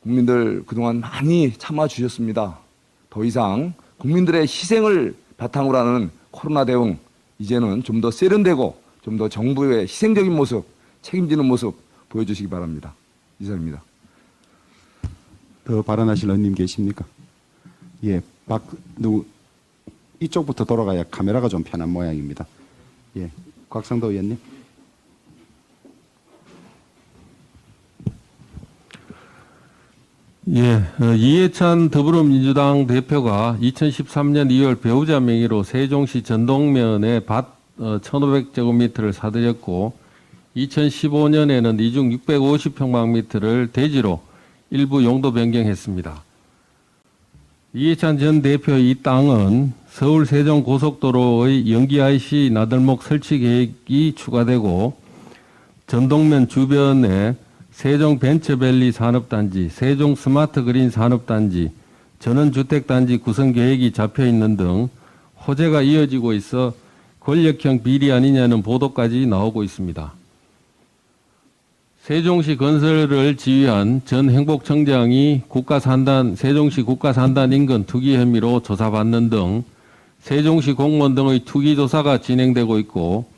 국민들 그동안 많이 참아 주셨습니다. 더 이상 국민들의 희생을 바탕으로 하는 코로나 대응 이제는 좀 더 세련되고 좀 더 정부의 희생적인 모습, 책임지는 모습 보여주시기 바랍니다. 이상입니다. 더 발언하실 의원님 계십니까? 예, 이쪽부터 돌아가야 카메라가 좀 편한 모양입니다. 예, 곽상도 의원님. 예, 이해찬 더불어민주당 대표가 2013년 2월 배우자 명의로 세종시 전동면에 밭 1,500제곱미터를 사들였고 2015년에는 이중 650평방미터를 대지로 일부 용도 변경했습니다. 이해찬 전 대표의 이 땅은 서울 세종 고속도로의 연기 IC 나들목 설치 계획이 추가되고 전동면 주변에 세종 벤처밸리 산업단지, 세종 스마트 그린 산업단지, 전원주택단지 구성 계획이 잡혀 있는 등 호재가 이어지고 있어 권력형 비리 아니냐는 보도까지 나오고 있습니다. 세종시 건설을 지휘한 전 행복청장이 세종시 국가산단 인근 투기 혐의로 조사받는 등 세종시 공무원 등의 투기 조사가 진행되고 있고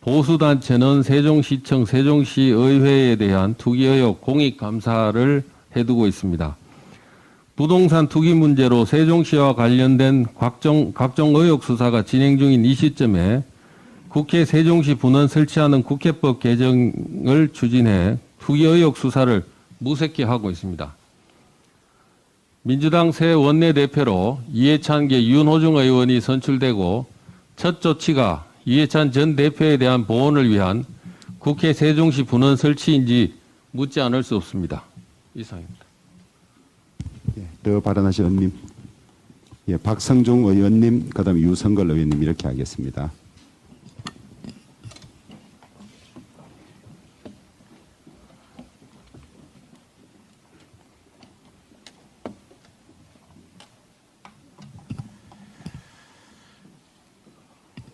보수단체는 세종시청, 세종시의회에 대한 투기 의혹 공익감사를 해두고 있습니다. 부동산 투기 문제로 세종시와 관련된 각종 의혹 수사가 진행 중인 이 시점에 국회 세종시 분원 설치하는 국회법 개정을 추진해 투기 의혹 수사를 무색히 하고 있습니다. 민주당 새 원내대표로 이해찬계 윤호중 의원이 선출되고 첫 조치가 이해찬 전 대표에 대한 보훈을 위한 국회 세종시 분원 설치인지 묻지 않을 수 없습니다. 이상입니다. 예, 더 발언하실 의원님. 예, 박성중 의원님, 그다음에 유성걸 의원님 이렇게 하겠습니다.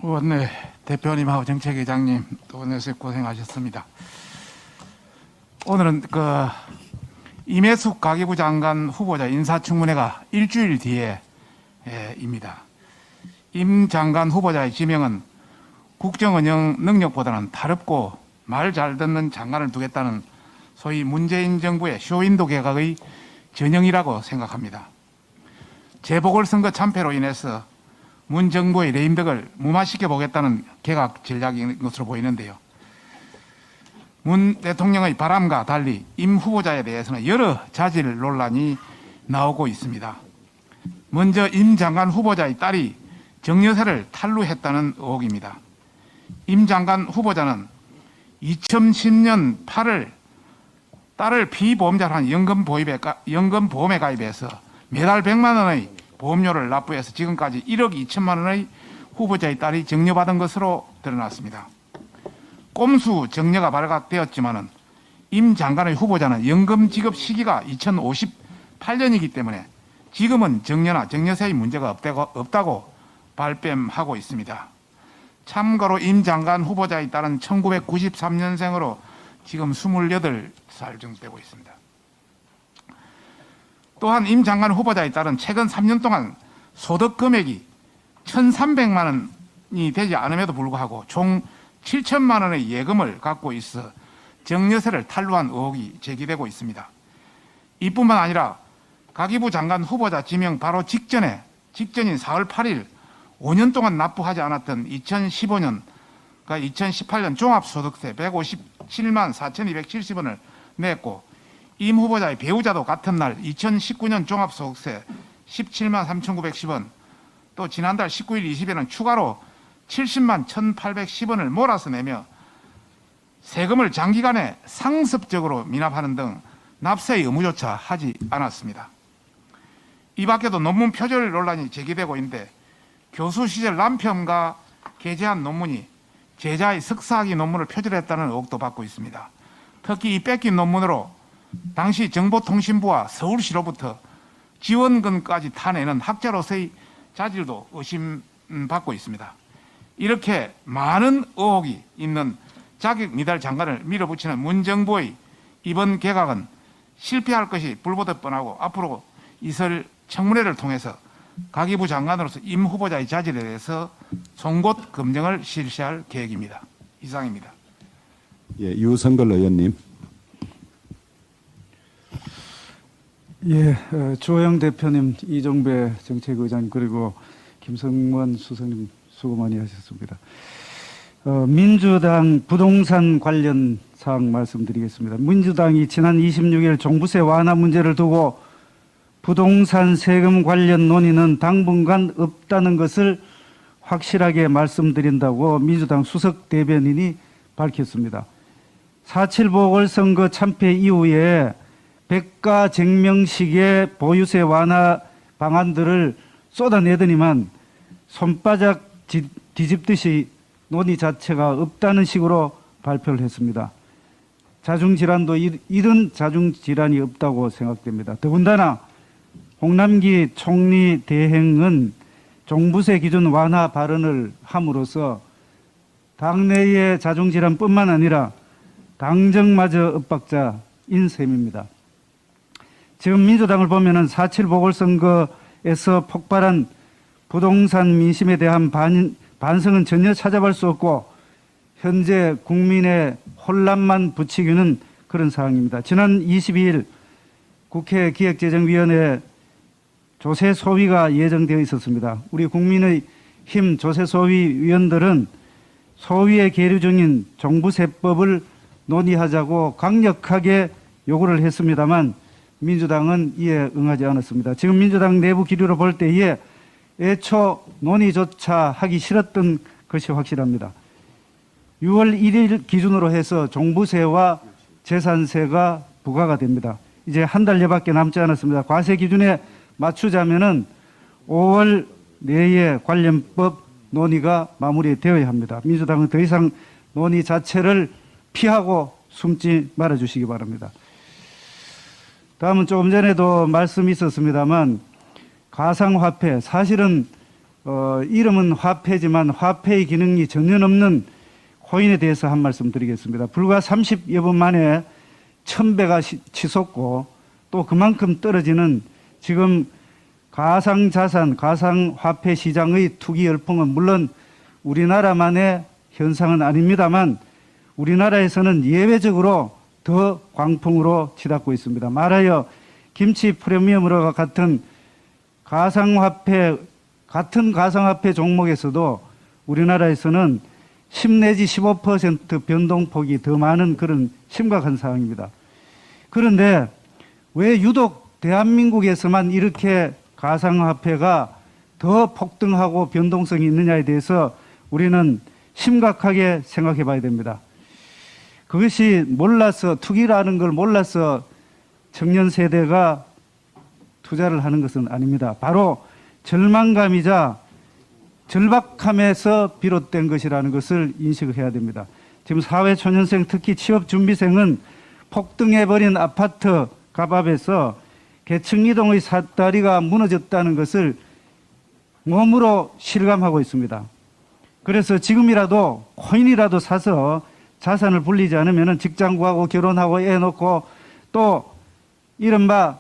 원내 대표님하고 정책회장님 또 원내에서 고생하셨습니다. 오늘은 임혜숙 가계부 장관 후보자 인사청문회가 일주일 뒤에입니다. 임 장관 후보자의 지명은 국정운영 능력보다는 다릅고 말 잘 듣는 장관을 두겠다는 소위 문재인 정부의 쇼윈도 개각의 전형이라고 생각합니다. 재보궐선거 참패로 인해서 문 정부의 레임덕을 무마시켜 보겠다는 개각 전략인 것으로 보이는데요. 문 대통령의 바람과 달리 임 후보자에 대해서는 여러 자질 논란이 나오고 있습니다. 먼저 임 장관 후보자의 딸이 정여세를 탈루했다는 의혹입니다. 임 장관 후보자는 2010년 8월 딸을 피보험자로 한 연금보험에 가입해서 매달 100만 원의 보험료를 납부해서 지금까지 1억 2천만 원의 후보자의 딸이 정려받은 것으로 드러났습니다. 꼼수 정려가 발각되었지만은 임 장관의 후보자는 연금 지급 시기가 2058년이기 때문에 지금은 정려나 정여세의 문제가 없다고 발뺌하고 있습니다. 참고로 임 장관 후보자에 따른 1993년생으로 지금 28살 정도 되고 있습니다. 또한 임 장관 후보자에 따른 최근 3년 동안 소득 금액이 1,300만 원이 되지 않음에도 불구하고 총 7천만 원의 예금을 갖고 있어 정여세를 탈루한 의혹이 제기되고 있습니다. 이뿐만 아니라 가계부 장관 후보자 지명 바로 직전인 4월 8일 5년 동안 납부하지 않았던 2015년, 그러니까 2018년 종합소득세 157만 4,270원을 냈고 임 후보자의 배우자도 같은 날 2019년 종합소득세 17만 3,910원, 또 지난달 19일 20일은 추가로 70만 1,810원을 몰아서 내며 세금을 장기간에 상습적으로 미납하는 등 납세의 의무조차 하지 않았습니다. 이 밖에도 논문 표절 논란이 제기되고 있는데 교수 시절 남편과 게재한 논문이 제자의 석사학위 논문을 표절했다는 의혹도 받고 있습니다. 특히 이 뺏긴 논문으로 당시 정보통신부와 서울시로부터 지원금까지 타내는 학자로서의 자질도 의심받고 있습니다. 이렇게 많은 의혹이 있는 자격 미달 장관을 밀어붙이는 문정부의 이번 개각은 실패할 것이 불보듯 뻔하고 앞으로 있을 청문회를 통해서 가계부 장관으로서 임 후보자의 자질에 대해서 송곳 검증을 실시할 계획입니다. 이상입니다. 예, 유성걸 의원님. 예, 주호영 대표님, 이종배 정책의장 그리고 김성원 수석님 수고 많이 하셨습니다. 민주당 부동산 관련 사항 말씀드리겠습니다. 민주당이 지난 26일 종부세 완화 문제를 두고 부동산 세금 관련 논의는 당분간 없다는 것을 확실하게 말씀드린다고 민주당 수석 대변인이 밝혔습니다. 4.7 보궐선거 참패 이후에 백가쟁명식의 보유세 완화 방안들을 쏟아내더니만 손바닥 뒤집듯이 논의 자체가 없다는 식으로 발표를 했습니다. 자중질환도 이런 자중질환이 없다고 생각됩니다. 더군다나 홍남기 총리 대행은 종부세 기준 완화 발언을 함으로써 당내의 자중질환뿐만 아니라 당정마저 엇박자인 셈입니다. 지금 민주당을 보면은 4.7 보궐선거에서 폭발한 부동산 민심에 대한 반성은 전혀 찾아볼 수 없고 현재 국민의 혼란만 부추기는 그런 상황입니다. 지난 22일 국회 기획재정위원회 조세 소위가 예정되어 있었습니다. 우리 국민의힘 조세 소위 위원들은 소위에 계류 중인 종부세법을 논의하자고 강력하게 요구를 했습니다만 민주당은 이에 응하지 않았습니다. 지금 민주당 내부 기류로 볼 때에 애초 논의조차 하기 싫었던 것이 확실합니다. 6월 1일 기준으로 해서 종부세와 재산세가 부과가 됩니다. 이제 한 달여밖에 남지 않았습니다. 과세 기준에 맞추자면은 5월 내에 관련법 논의가 마무리되어야 합니다. 민주당은 더 이상 논의 자체를 피하고 숨지 말아주시기 바랍니다. 다음은 조금 전에도 말씀이 있었습니다만 가상화폐, 사실은 이름은 화폐지만 화폐의 기능이 전혀 없는 코인에 대해서 한 말씀 드리겠습니다. 불과 30여 분 만에 1000배가 치솟고 또 그만큼 떨어지는 지금 가상자산, 가상화폐 시장의 투기 열풍은 물론 우리나라만의 현상은 아닙니다만 우리나라에서는 예외적으로 더 광풍으로 치닫고 있습니다. 말하여 김치 프리미엄으로 같은 같은 가상화폐 종목에서도 우리나라에서는 10 내지 15% 변동폭이 더 많은 그런 심각한 상황입니다. 그런데 왜 유독 대한민국에서만 이렇게 가상화폐가 더 폭등하고 변동성이 있느냐에 대해서 우리는 심각하게 생각해 봐야 됩니다. 그것이 몰라서, 투기라는 걸 몰라서 청년 세대가 투자를 하는 것은 아닙니다. 바로 절망감이자 절박함에서 비롯된 것이라는 것을 인식을 해야 됩니다. 지금 사회초년생, 특히 취업준비생은 폭등해버린 아파트 갑압에서 계층이동의 삿다리가 무너졌다는 것을 몸으로 실감하고 있습니다. 그래서 지금이라도 코인이라도 사서 자산을 불리지 않으면 직장 구하고 결혼하고 애 놓고 또 이른바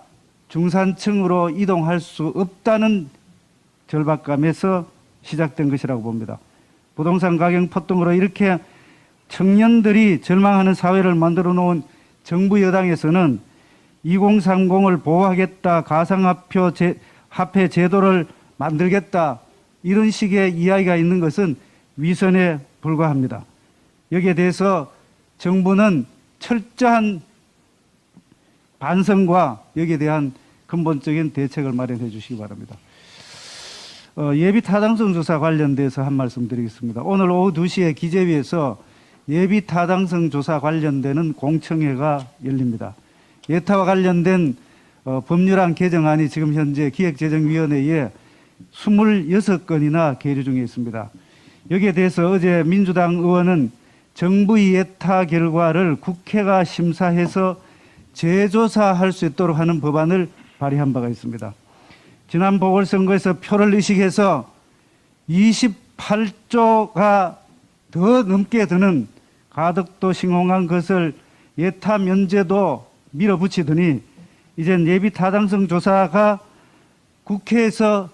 중산층으로 이동할 수 없다는 절박감에서 시작된 것이라고 봅니다. 부동산 가격 폭등으로 이렇게 청년들이 절망하는 사회를 만들어 놓은 정부 여당에서는 2030을 보호하겠다, 가상화폐 제도를 만들겠다, 이런 식의 이야기가 있는 것은 위선에 불과합니다. 여기에 대해서 정부는 철저한 반성과 여기에 대한 근본적인 대책을 마련해 주시기 바랍니다. 예비 타당성 조사 관련돼서 한 말씀 드리겠습니다. 오늘 오후 2시에 기재위에서 예비 타당성 조사 관련되는 공청회가 열립니다. 예타와 관련된 법률안 개정안이 지금 현재 기획재정위원회에 26건이나 계류 중에 있습니다. 여기에 대해서 어제 민주당 의원은 정부의 예타 결과를 국회가 심사해서 재조사할 수 있도록 하는 법안을 발의한 바가 있습니다. 지난 보궐선거에서 표를 의식해서 28조가 더 넘게 드는 가덕도 신공항 것을 예타 면제도 밀어붙이더니 이젠 예비 타당성 조사가 국회에서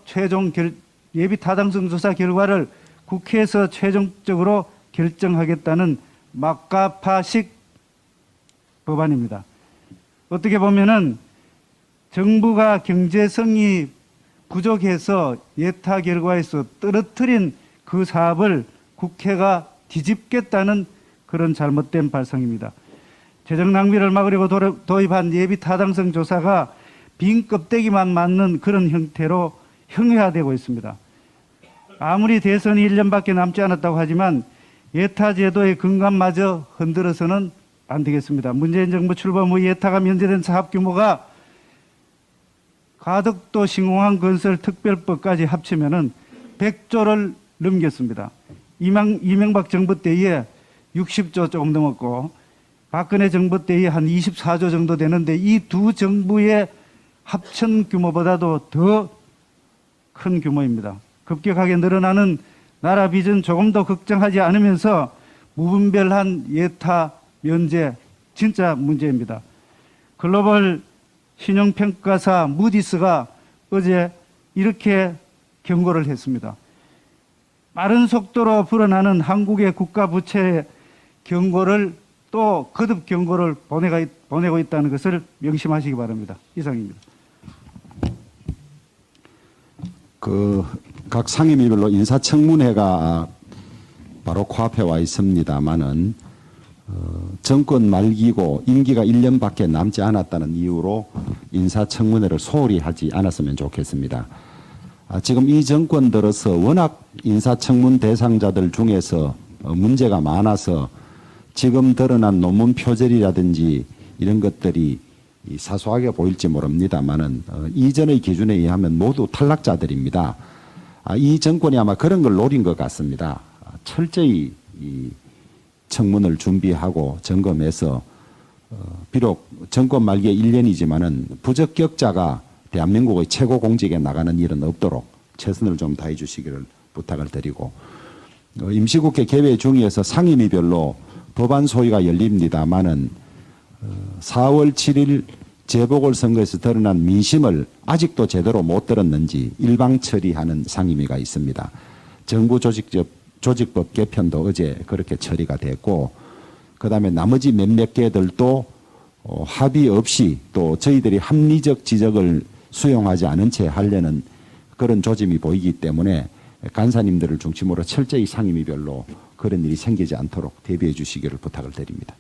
예비 타당성 조사 결과를 국회에서 최종적으로 결정하겠다는 막가파식 법안입니다. 어떻게 보면은 정부가 경제성이 부족해서 예타 결과에서 떨어뜨린 그 사업을 국회가 뒤집겠다는 그런 잘못된 발상입니다. 재정 낭비를 막으려고 도입한 예비 타당성 조사가 빈 껍데기만 맞는 그런 형태로 형해화되고 있습니다. 아무리 대선이 1년밖에 남지 않았다고 하지만 예타 제도의 근간마저 흔들어서는 안 되겠습니다. 문재인 정부 출범 후 예타가 면제된 사업 규모가 가덕도 신공항 건설 특별법까지 합치면은 100조를 넘겼습니다. 이명박 정부 때에 60조 조금 넘었고 박근혜 정부 때에 한 24조 정도 되는데 이 두 정부의 합천 규모보다도 더 큰 규모입니다. 급격하게 늘어나는 나라 빚은 조금 더 걱정하지 않으면서 무분별한 예타 면제 진짜 문제입니다. 글로벌 신용평가사 무디스가 어제 이렇게 경고를 했습니다. 빠른 속도로 불어나는 한국의 국가 부채 경고를 또 거듭 경고를 보내고 있다는 것을 명심하시기 바랍니다. 이상입니다. 각 상임위별로 인사청문회가 바로 코앞에 와 있습니다만은 정권 말기고 임기가 1년밖에 남지 않았다는 이유로 인사청문회를 소홀히 하지 않았으면 좋겠습니다. 지금 이 정권 들어서 워낙 인사청문 대상자들 중에서 문제가 많아서 지금 드러난 논문 표절이라든지 이런 것들이 사소하게 보일지 모릅니다만은 이전의 기준에 의하면 모두 탈락자들입니다. 이 정권이 아마 그런 걸 노린 것 같습니다. 철저히 이 청문을 준비하고 점검해서 비록 정권 말기에 1년이지만은 부적격자가 대한민국의 최고 공직에 나가는 일은 없도록 최선을 좀 다해 주시기를 부탁을 드리고 임시국회 개회 중에서 상임위별로 법안 소위가 열립니다만은 4월 7일 재보궐선거에서 드러난 민심을 아직도 제대로 못 들었는지 일방 처리하는 상임위가 있습니다. 정부 조직법 개편도 어제 그렇게 처리가 됐고 그다음에 나머지 몇몇 개들도 합의 없이 또 저희들이 합리적 지적을 수용하지 않은 채 하려는 그런 조짐이 보이기 때문에 간사님들을 중심으로 철저히 상임위별로 그런 일이 생기지 않도록 대비해 주시기를 부탁을 드립니다.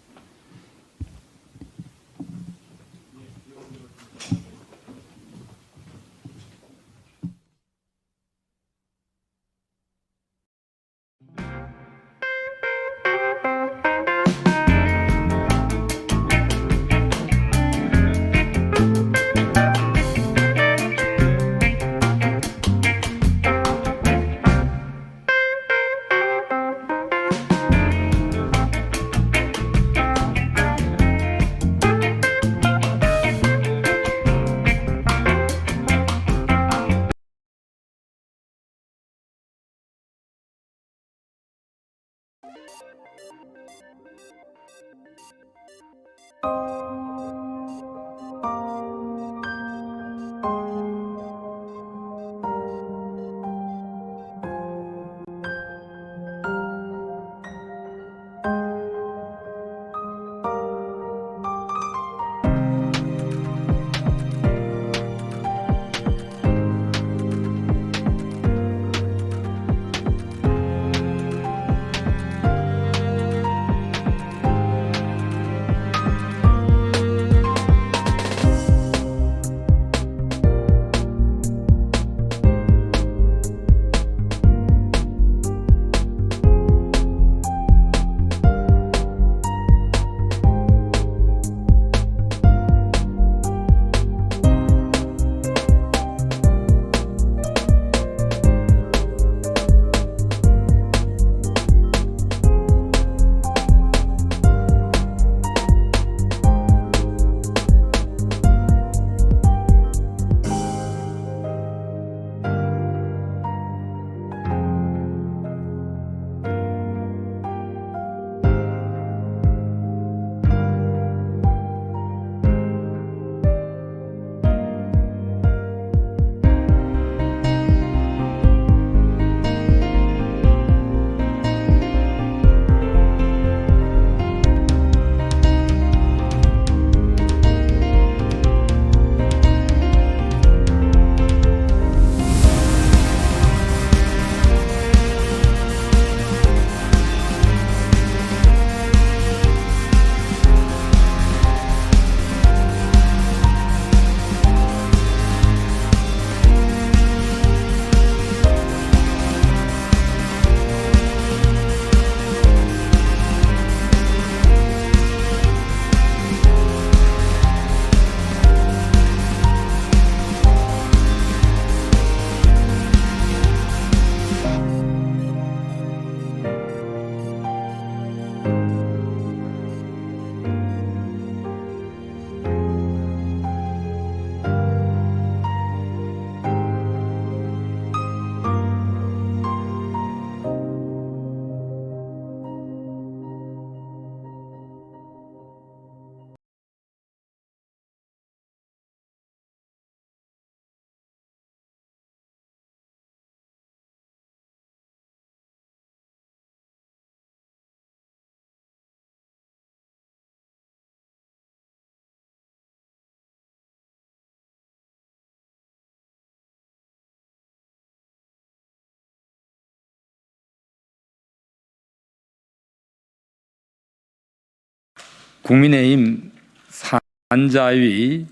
국민의힘 산자위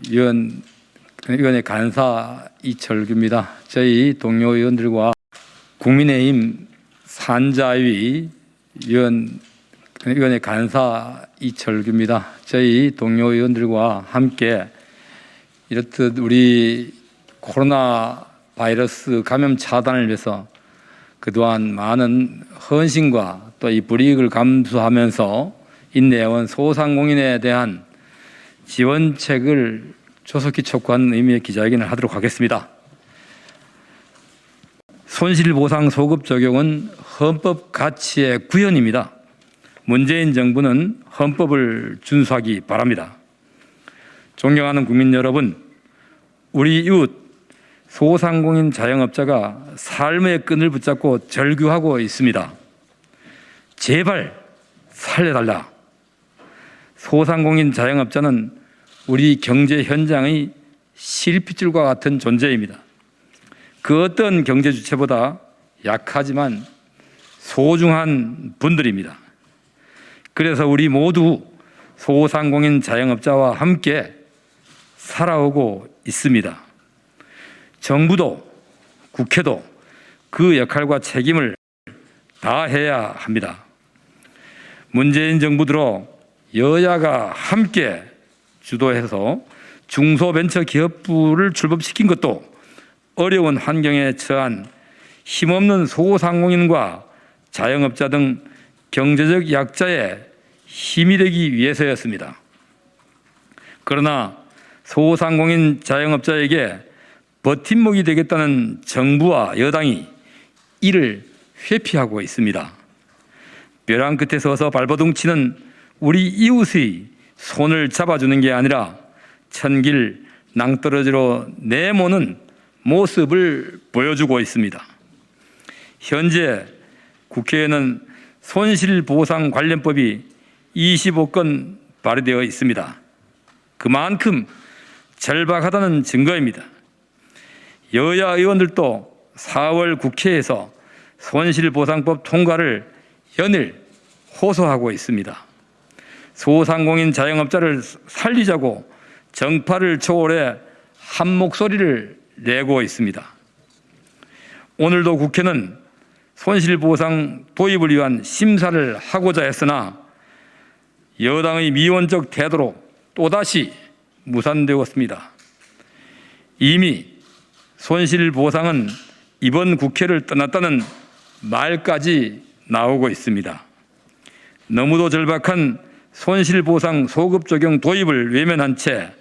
위원회 간사 이철규입니다. 저희 동료 의원들과 국민의힘 산자위 위원회 간사 이철규입니다. 저희 동료 의원들과 함께 이렇듯 우리 코로나 바이러스 감염 차단을 위해서 그동안 많은 헌신과 또 이 불이익을 감수하면서 인내해온 소상공인에 대한 지원책을 조속히 촉구하는 의미의 기자회견을 하도록 하겠습니다. 손실보상 소급 적용은 헌법 가치의 구현입니다. 문재인 정부는 헌법을 준수하기 바랍니다. 존경하는 국민 여러분, 우리 이웃 소상공인 자영업자가 삶의 끈을 붙잡고 절규하고 있습니다. 제발 살려달라. 소상공인 자영업자는 우리 경제 현장의 실핏줄과 같은 존재입니다. 그 어떤 경제 주체보다 약하지만 소중한 분들입니다. 그래서 우리 모두 소상공인 자영업자와 함께 살아오고 있습니다. 정부도 국회도 그 역할과 책임을 다해야 합니다. 문재인 정부 들어 여야가 함께 주도해서 중소벤처기업부를 출범시킨 것도 어려운 환경에 처한 힘없는 소상공인과 자영업자 등 경제적 약자의 힘이 되기 위해서였습니다. 그러나 소상공인 자영업자에게 버팀목이 되겠다는 정부와 여당이 이를 회피하고 있습니다. 벼랑 끝에 서서 발버둥 치는 우리 이웃의 손을 잡아주는 게 아니라 천길 낭떠러지로 내모는 모습을 보여주고 있습니다. 현재 국회에는 손실보상관련법이 25건 발의되어 있습니다. 그만큼 절박하다는 증거입니다. 여야 의원들도 4월 국회에서 손실보상법 통과를 연일 호소하고 있습니다. 소상공인 자영업자를 살리자고 정파를 초월해 한 목소리를 내고 있습니다. 오늘도 국회는 손실보상 도입을 위한 심사를 하고자 했으나 여당의 미온적 태도로 또다시 무산되었습니다. 이미 손실보상은 이번 국회를 떠났다는 말까지 나오고 있습니다. 너무도 절박한 손실보상 소급 적용 도입을 외면한 채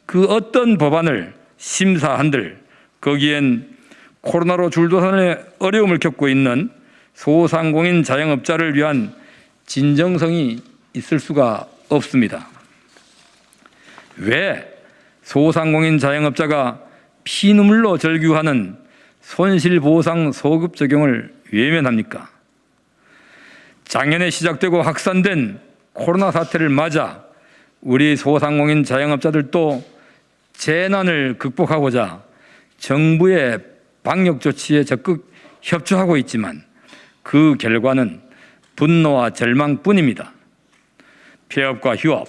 그 어떤 법안을 심사한들 거기엔 코로나로 줄도산의 어려움을 겪고 있는 소상공인 자영업자를 위한 진정성이 있을 수가 없습니다. 왜 소상공인 자영업자가 피눈물로 절규하는 손실보상 소급 적용을 외면합니까? 작년에 시작되고 확산된 코로나 사태를 맞아 우리 소상공인 자영업자들도 재난을 극복하고자 정부의 방역 조치에 적극 협조하고 있지만 그 결과는 분노와 절망뿐입니다. 폐업과 휴업,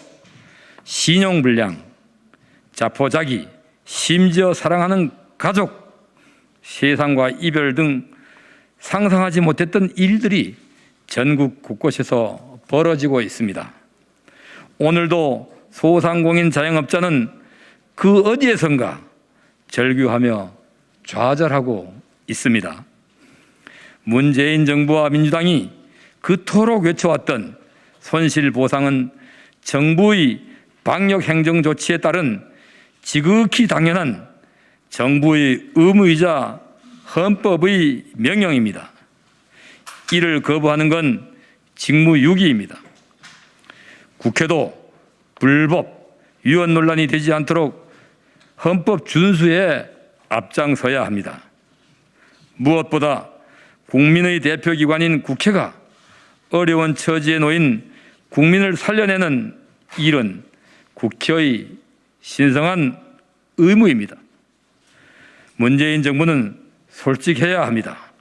신용불량, 자포자기, 심지어 사랑하는 가족, 세상과 이별 등 상상하지 못했던 일들이 전국 곳곳에서 벌어지고 있습니다. 오늘도 소상공인 자영업자는 그 어디에선가 절규하며 좌절하고 있습니다. 문재인 정부와 민주당이 그토록 외쳐왔던 손실보상은 정부의 방역행정 조치에 따른 지극히 당연한 정부의 의무이자 헌법의 명령입니다. 이를 거부하는 건 직무유기입니다. 국회도 불법, 위헌 논란이 되지 않도록 헌법 준수에 앞장서야 합니다. 무엇보다 국민의 대표기관인 국회가 어려운 처지에 놓인 국민을 살려내는 일은 국회의 신성한 의무입니다. 문재인 정부는 솔직해야 합니다.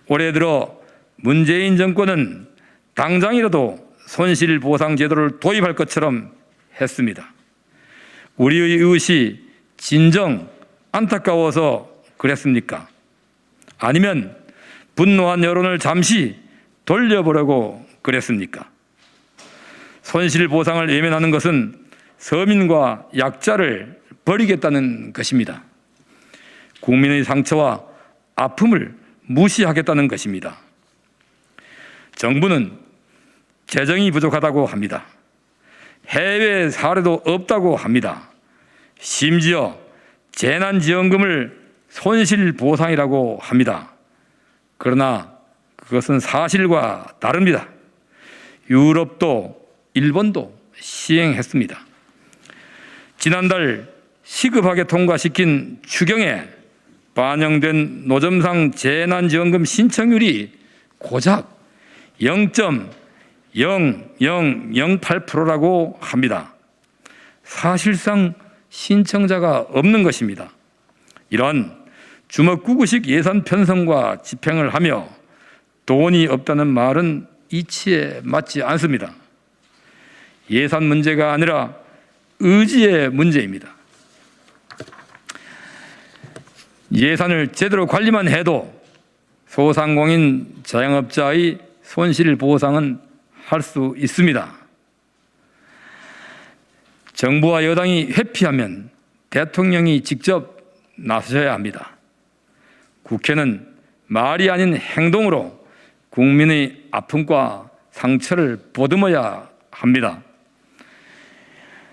올해 들어 문재인 정권은 당장이라도 손실보상제도를 도입할 것처럼 했습니다. 우리의 이웃이 진정 안타까워서 그랬습니까? 아니면 분노한 여론을 잠시 돌려보려고 그랬습니까? 손실보상을 외면하는 것은 서민과 약자를 버리겠다는 것입니다. 국민의 상처와 아픔을 무시하겠다는 것입니다. 정부는 재정이 부족하다고 합니다. 해외 사례도 없다고 합니다. 심지어 재난지원금을 손실보상이라고 합니다. 그러나 그것은 사실과 다릅니다. 유럽도 일본도 시행했습니다. 지난달 시급하게 통과시킨 추경에 반영된 노점상 재난지원금 신청률이 고작 0.0008%라고 합니다. 사실상 신청자가 없는 것입니다. 이런 주먹구구식 예산 편성과 집행을 하며 돈이 없다는 말은 이치에 맞지 않습니다. 예산 문제가 아니라 의지의 문제입니다. 예산을 제대로 관리만 해도 소상공인 자영업자의 손실보상은 할 수 있습니다. 정부와 여당이 회피하면 대통령이 직접 나서셔야 합니다. 국회는 말이 아닌 행동으로 국민의 아픔과 상처를 보듬어야 합니다.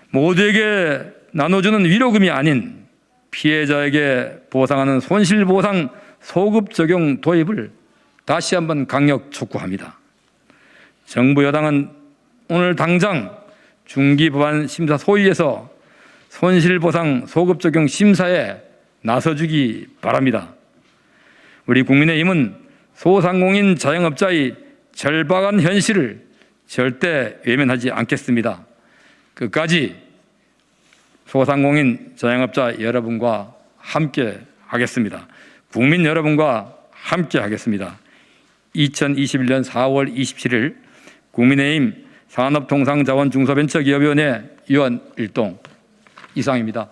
모두에게 나눠주는 위로금이 아닌 피해자에게 보상하는 손실보상 소급 적용 도입을 다시 한번 강력 촉구합니다. 정부 여당은 오늘 당장 중기법안 심사 소위에서 손실보상 소급 적용 심사에 나서주기 바랍니다. 우리 국민의힘은 소상공인 자영업자의 절박한 현실을 절대 외면하지 않겠습니다. 끝까지 소상공인 자영업자 여러분과 함께 하겠습니다. 국민 여러분과 함께 하겠습니다. 2021년 4월 27일 국민의힘 산업통상자원중소벤처기업위원회 위원 일동 이상입니다.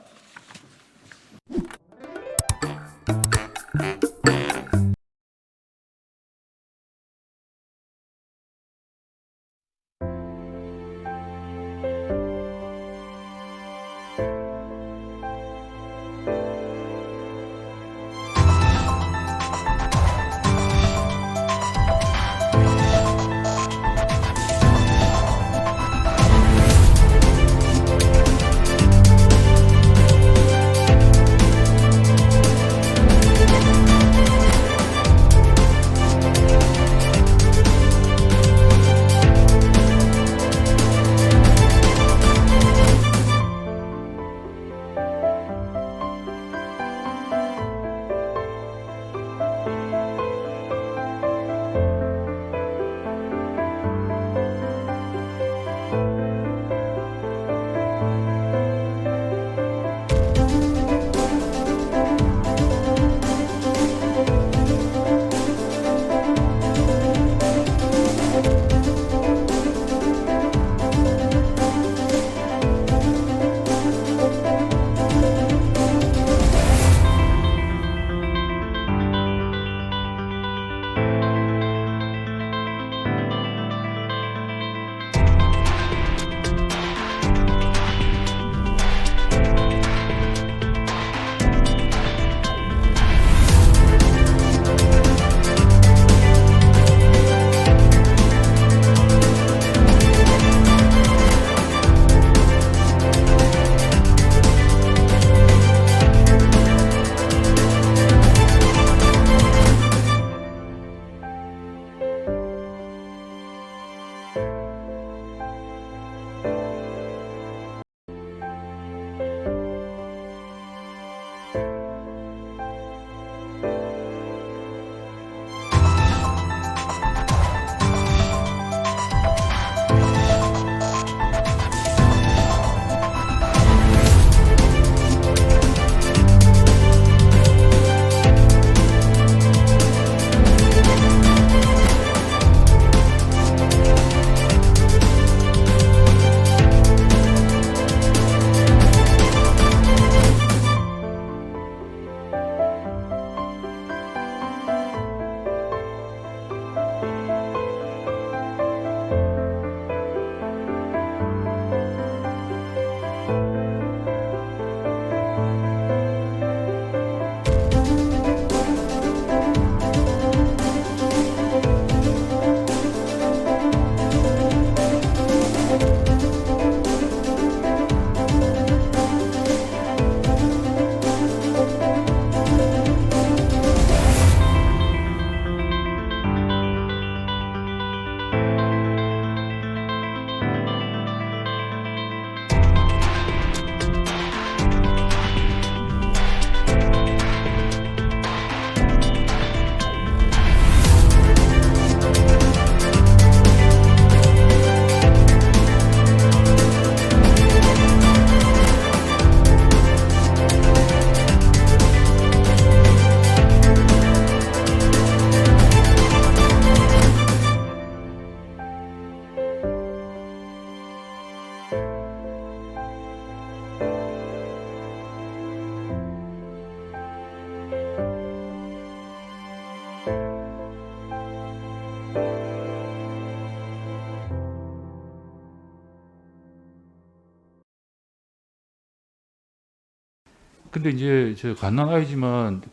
근데 이제 저 갓난아이지만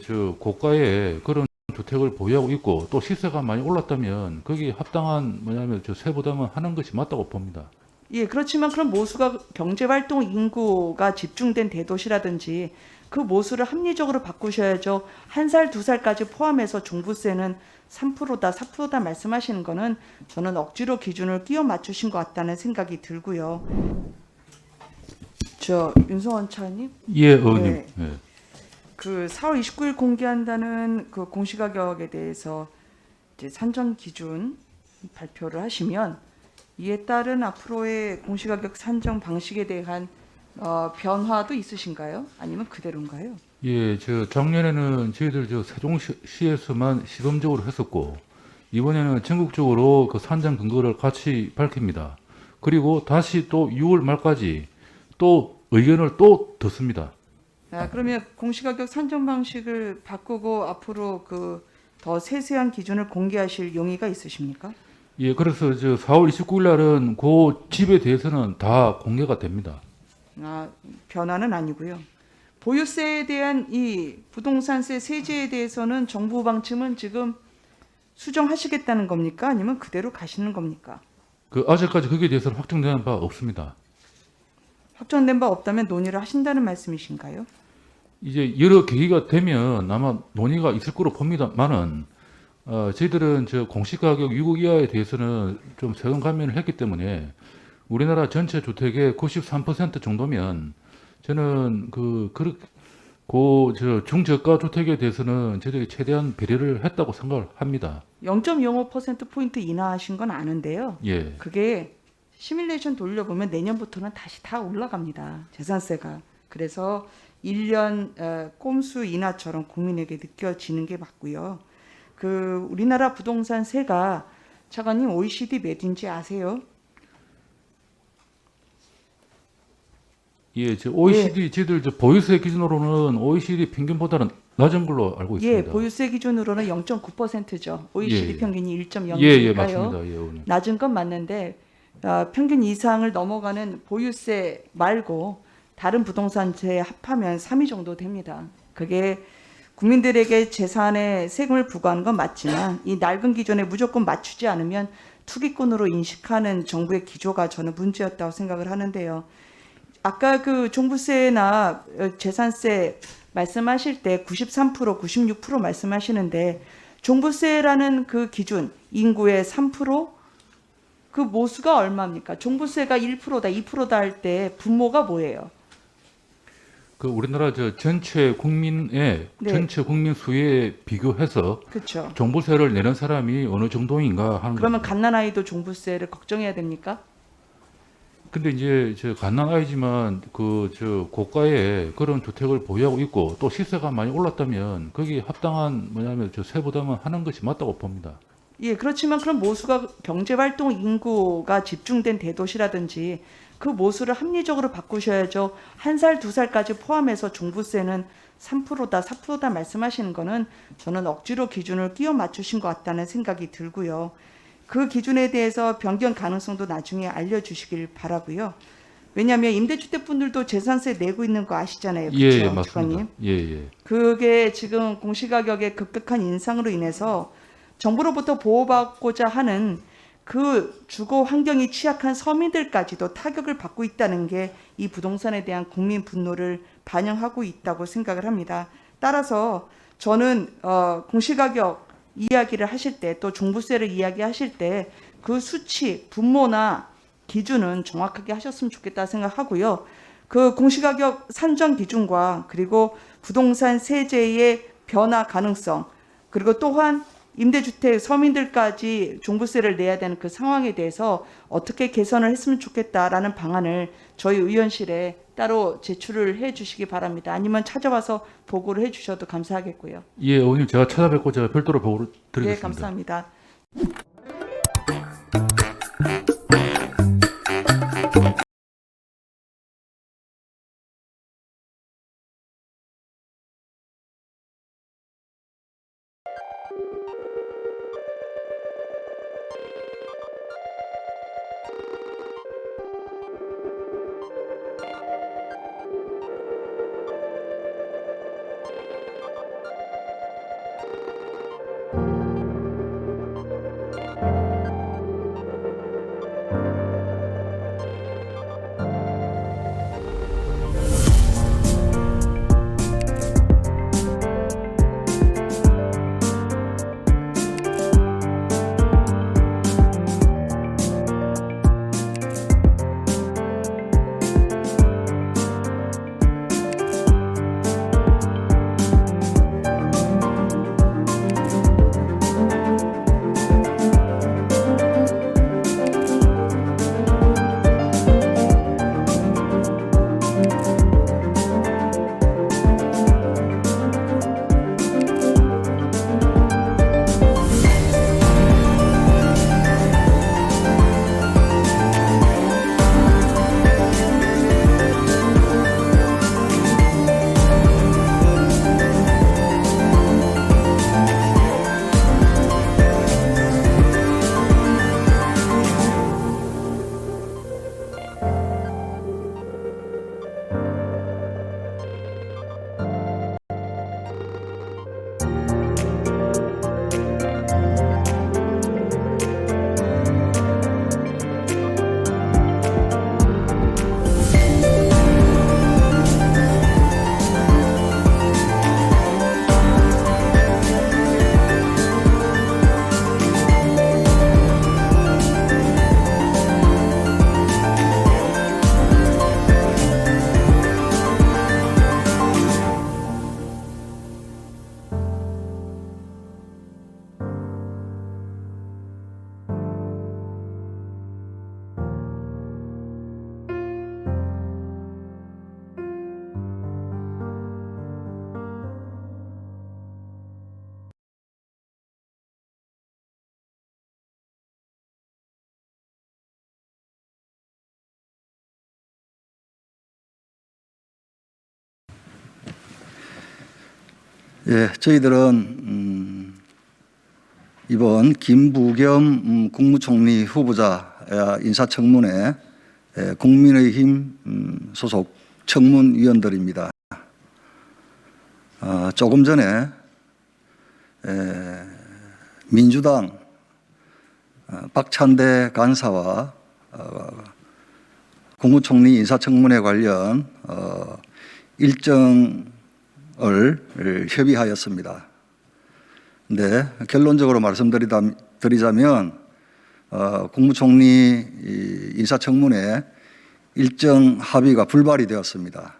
저 고가의 그런 주택을 보유하고 있고 또 시세가 많이 올랐다면 거기에 합당한 뭐냐면 저 세부담은 하는 것이 맞다고 봅니다. 예, 그렇지만 그런 모수가 경제활동 인구가 집중된 대도시라든지 그 모수를 합리적으로 바꾸셔야죠. 1살, 2살까지 포함해서 종부세는 3%다, 4%다 말씀하시는 거는 저는 억지로 기준을 끼워 맞추신 것 같다는 생각이 들고요. 윤성원 차관님? 예, 의원님. 네. 예. 그 4월 29일 공개한다는 그 공시가격에 대해서 이제 산정 기준 발표를 하시면 이에 따른 앞으로의 공시가격 산정 방식에 대한 변화도 있으신가요? 아니면 그대로인가요? 예, 저 작년에는 저희들 저 세종시에서만 시범적으로 했었고 이번에는 전국적으로 그 산정 근거를 같이 밝힙니다. 그리고 다시 또 6월 말까지 또 의견을 또 듣습니다. 그러면 공시가격 산정 방식을 바꾸고 앞으로 그 더 세세한 기준을 공개하실 용의가 있으십니까? 예, 그래서 저 4월 29일 날은 그 집에 대해서는 다 공개가 됩니다. 변화는 아니고요. 보유세에 대한 이 부동산세 세제에 대해서는 정부 방침은 지금 수정하시겠다는 겁니까? 아니면 그대로 가시는 겁니까? 그 아직까지 거기에 대해서는 확정된 바 없습니다. 확정된 바 없다면 논의를 하신다는 말씀이신가요? 이제 여러 계기가 되면 아마 논의가 있을 거로 봅니다만은 저희들은 저 공시가격 유고 이하에 대해서는 좀 세금 감면을 했기 때문에 우리나라 전체 주택의 93% 정도면 저는 저 중저가 주택에 대해서는 저희들이 최대한 배려를 했다고 생각을 합니다. 0.05%포인트 인하하신 건 아는데요. 예. 그게 시뮬레이션 돌려보면 내년부터는 다시 다 올라갑니다. 재산세가. 그래서 1년 꼼수 인하처럼 국민에게 느껴지는 게 맞고요. 그 우리나라 부동산세가 차관님 OECD 몇 인지 아세요? 예, 저 OECD 저희들 저 보유세 기준으로는 OECD 평균보다는 낮은 걸로 알고 있습니다. 예, 보유세 기준으로는 0.9%죠. OECD 예. 평균이 1.0이니까요. 예, 맞습니다. 예, 오늘. 낮은 건 맞는데 평균 이상을 넘어가는 보유세 말고 다른 부동산세에 합하면 3위 정도 됩니다. 그게 국민들에게 재산에 세금을 부과하는 건 맞지만 이 낡은 기준에 무조건 맞추지 않으면 투기꾼으로 인식하는 정부의 기조가 저는 문제였다고 생각을 하는데요. 아까 그 종부세나 재산세 말씀하실 때 93%, 96% 말씀하시는데 종부세라는 그 기준 인구의 3%? 그 모수가 얼마입니까? 종부세가 1%다, 2%다 할 때 분모가 뭐예요? 그 우리나라 저 전체 국민의 네. 전체 국민 수에 비교해서 그렇죠. 종부세를 내는 사람이 어느 정도인가 하는 그러면 겁니다. 갓난아이도 종부세를 걱정해야 됩니까? 근데 이제 저 갓난아이지만 저 고가의 그런 주택을 보유하고 있고 또 시세가 많이 올랐다면 거기에 합당한 뭐냐면 저 세부담은 하는 것이 맞다고 봅니다. 예, 그렇지만 그런 모수가 경제활동 인구가 집중된 대도시라든지 그 모수를 합리적으로 바꾸셔야죠. 1살, 2살까지 포함해서 종부세는 3%다, 4%다 말씀하시는 거는 저는 억지로 기준을 끼워 맞추신 것 같다는 생각이 들고요. 그 기준에 대해서 변경 가능성도 나중에 알려주시길 바라고요. 왜냐하면 임대주택분들도 재산세 내고 있는 거 아시잖아요. 그렇죠, 예, 맞습니다. 주관님? 예. 그게 지금 공시가격의 급격한 인상으로 인해서 정부로부터 보호받고자 하는 그 주거 환경이 취약한 서민들까지도 타격을 받고 있다는 게 이 부동산에 대한 국민 분노를 반영하고 있다고 생각을 합니다. 따라서 저는 공시가격 이야기를 하실 때 또 종부세를 이야기하실 때 그 수치, 분모나 기준은 정확하게 하셨으면 좋겠다 생각하고요. 그 공시가격 산정 기준과 그리고 부동산 세제의 변화 가능성 그리고 또한 임대주택 서민들까지 종부세를 내야 되는 그 상황에 대해서 어떻게 개선을 했으면 좋겠다라는 방안을 저희 의원실에 따로 제출을 해 주시기 바랍니다. 아니면 찾아와서 보고를 해 주셔도 감사하겠고요. 예, 오늘 제가 찾아뵙고 제가 별도로 보고를 드리겠습니다. 네, 감사합니다. 예, 저희들은 이번 김부겸 국무총리 후보자 인사청문회 국민의힘 소속 청문위원들입니다. 조금 전에 민주당 박찬대 간사와 국무총리 인사청문회 관련 일정을 협의하였습니다. 근데 결론적으로 말씀드리자면 국무총리 인사청문회 일정 합의가 불발이 되었습니다.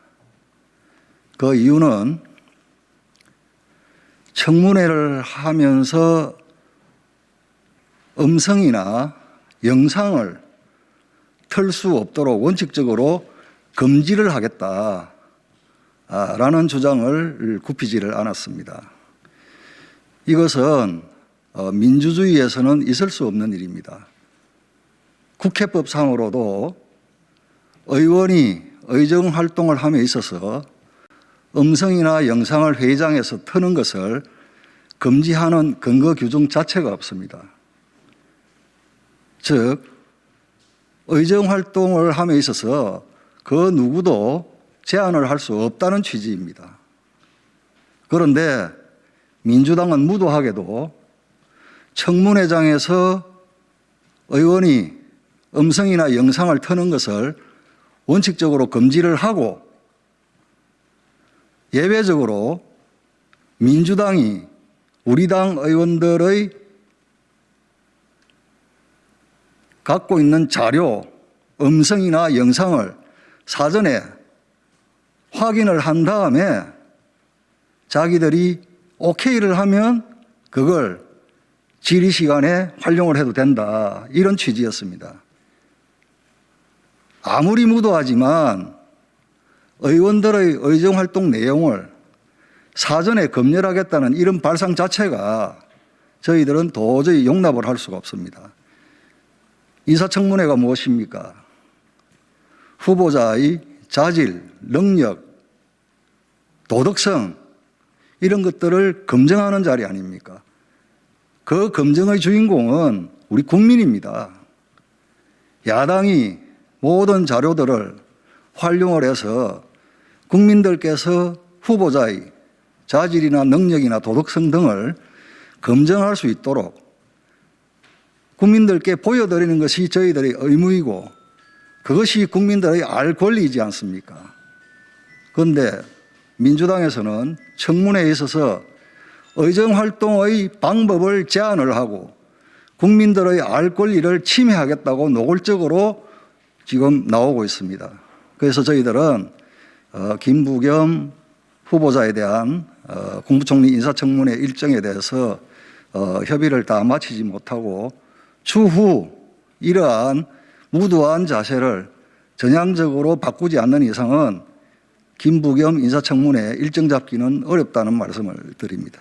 그 이유는 청문회를 하면서 음성이나 영상을 틀 수 없도록 원칙적으로 금지를 하겠다라는 주장을 굽히지를 않았습니다. 이것은 민주주의에서는 있을 수 없는 일입니다. 국회법상으로도 의원이 의정활동을 함에 있어서 음성이나 영상을 회의장에서 트는 것을 금지하는 근거 규정 자체가 없습니다. 즉, 의정활동을 함에 있어서 그 누구도 제한을 할 수 없다는 취지입니다. 그런데 민주당은 무도하게도 청문회장에서 의원이 음성이나 영상을 트는 것을 원칙적으로 금지를 하고 예외적으로 민주당이 우리 당 의원들의 갖고 있는 자료, 음성이나 영상을 사전에 확인을 한 다음에 자기들이 오케이를 하면 그걸 질의 시간에 활용을 해도 된다. 이런 취지였습니다. 아무리 무도하지만 의원들의 의정활동 내용을 사전에 검열하겠다는 이런 발상 자체가 저희들은 도저히 용납을 할 수가 없습니다. 인사청문회가 무엇입니까? 후보자의 자질, 능력, 도덕성 이런 것들을 검증하는 자리 아닙니까? 그 검증의 주인공은 우리 국민입니다. 야당이 모든 자료들을 활용을 해서 국민들께서 후보자의 자질이나 능력이나 도덕성 등을 검증할 수 있도록 국민들께 보여드리는 것이 저희들의 의무이고 그것이 국민들의 알 권리이지 않습니까? 그런데 민주당에서는 청문회에 있어서 의정활동의 방법을 제한을 하고 국민들의 알 권리를 침해하겠다고 노골적으로 지금 나오고 있습니다. 그래서 저희들은 김부겸 후보자에 대한 국무총리 인사청문회 일정에 대해서 협의를 다 마치지 못하고 추후 이러한 무도한 자세를 전향적으로 바꾸지 않는 이상은 김부겸 인사청문회 일정 잡기는 어렵다는 말씀을 드립니다.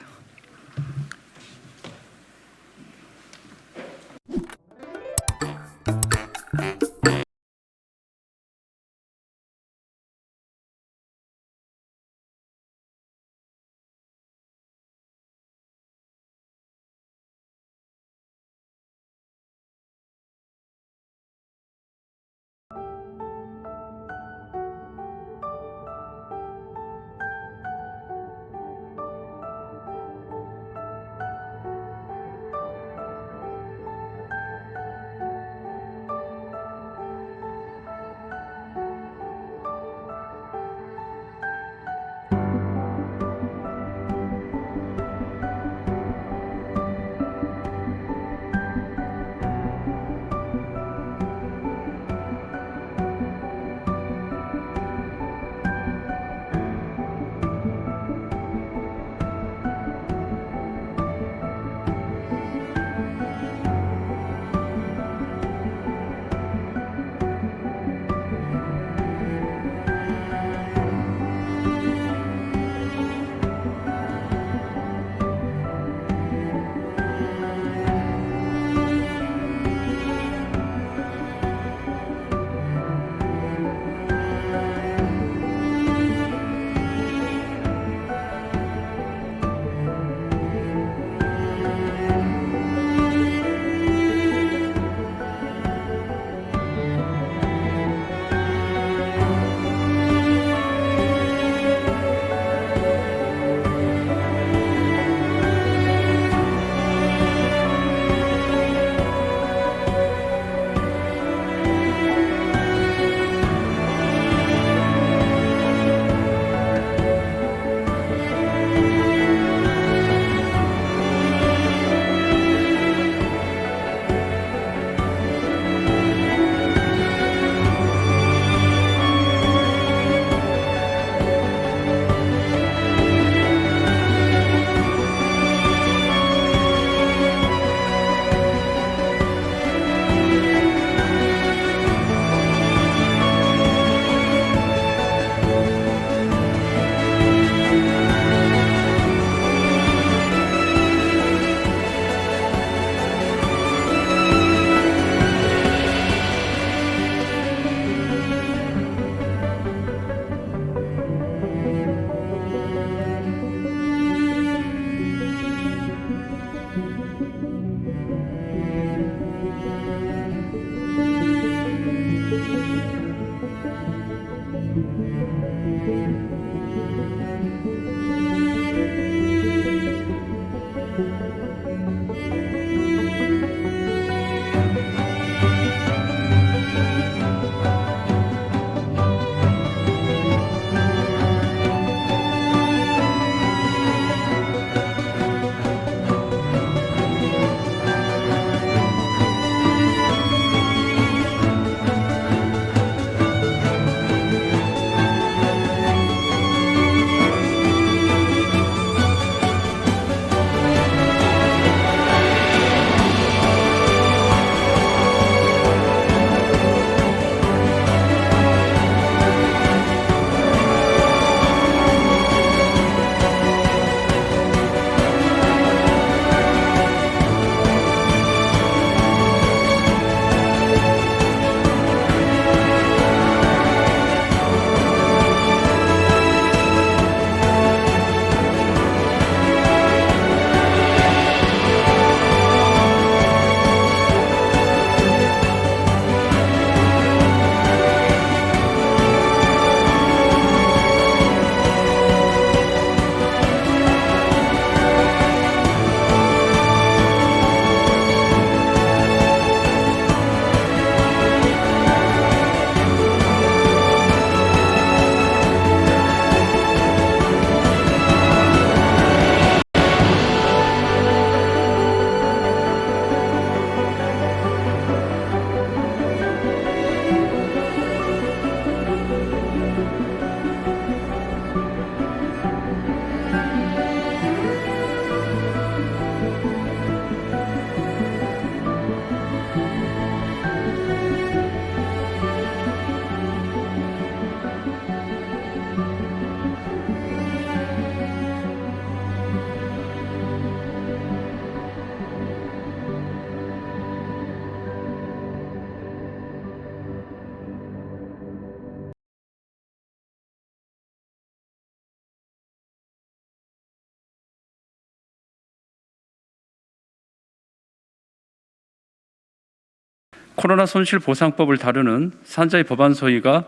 코로나 손실보상법을 다루는 산자의 법안 소위가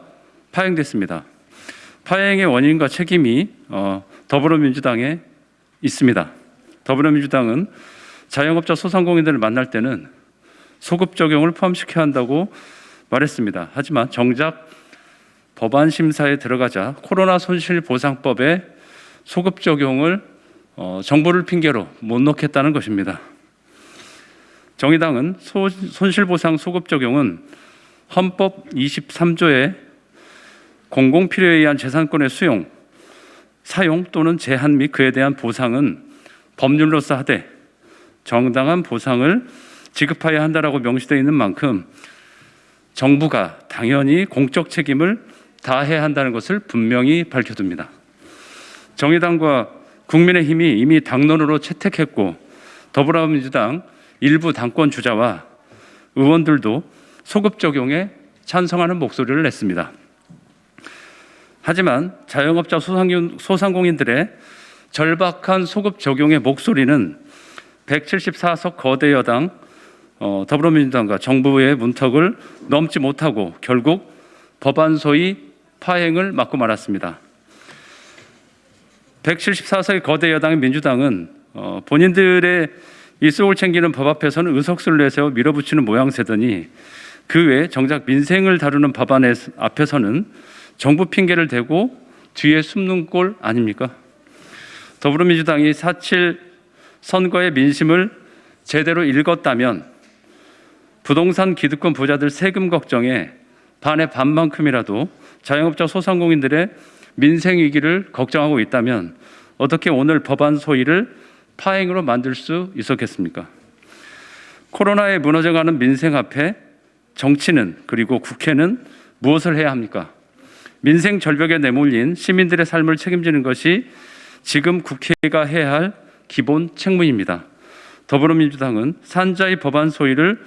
파행됐습니다. 파행의 원인과 책임이 더불어민주당에 있습니다. 더불어민주당은 자영업자 소상공인들을 만날 때는 소급 적용을 포함시켜야 한다고 말했습니다. 하지만 정작 법안 심사에 들어가자 코로나 손실보상법에 소급 적용을 정부를 핑계로 못 넣겠다는 것입니다. 정의당은 손실보상 소급 적용은 헌법 23조의 공공필요에 의한 재산권의 수용, 사용 또는 제한 및 그에 대한 보상은 법률로서 하되 정당한 보상을 지급해야 한다라고 명시되어 있는 만큼 정부가 당연히 공적 책임을 다해야 한다는 것을 분명히 밝혀둡니다. 정의당과 국민의힘이 이미 당론으로 채택했고 더불어민주당 일부 당권 주자와 의원들도 소급 적용에 찬성하는 목소리를 냈습니다. 하지만 자영업자 소상공인들의 절박한 소급 적용의 목소리는 174석 거대 여당 더불어민주당과 정부의 문턱을 넘지 못하고 결국 법안 소위 파행을 맞고 말았습니다. 174석의 거대 여당의 민주당은 본인들의 이 쏙을 챙기는 법 앞에서는 의석수를 내세워 밀어붙이는 모양새더니 그 외에 정작 민생을 다루는 법안 앞에서는 정부 핑계를 대고 뒤에 숨는 꼴 아닙니까? 더불어민주당이 4.7 선거의 민심을 제대로 읽었다면 부동산 기득권 부자들 세금 걱정에 반의 반만큼이라도 자영업자 소상공인들의 민생 위기를 걱정하고 있다면 어떻게 오늘 법안 소위를 파행으로 만들 수 있었겠습니까? 코로나에 무너져가는 민생 앞에 정치는 그리고 국회는 무엇을 해야 합니까? 민생 절벽에 내몰린 시민들의 삶을 책임지는 것이 지금 국회가 해야 할 기본 책무입니다. 더불어민주당은 산자의 법안 소위를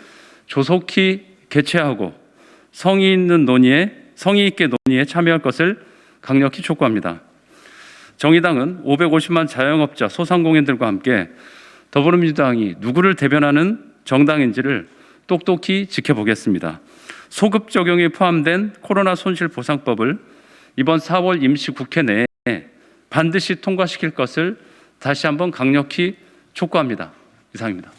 조속히 개최하고 성의 있게 논의에 참여할 것을 강력히 촉구합니다. 정의당은 550만 자영업자 소상공인들과 함께 더불어민주당이 누구를 대변하는 정당인지를 똑똑히 지켜보겠습니다. 소급 적용이 포함된 코로나 손실보상법을 이번 4월 임시국회 내에 반드시 통과시킬 것을 다시 한번 강력히 촉구합니다. 이상입니다.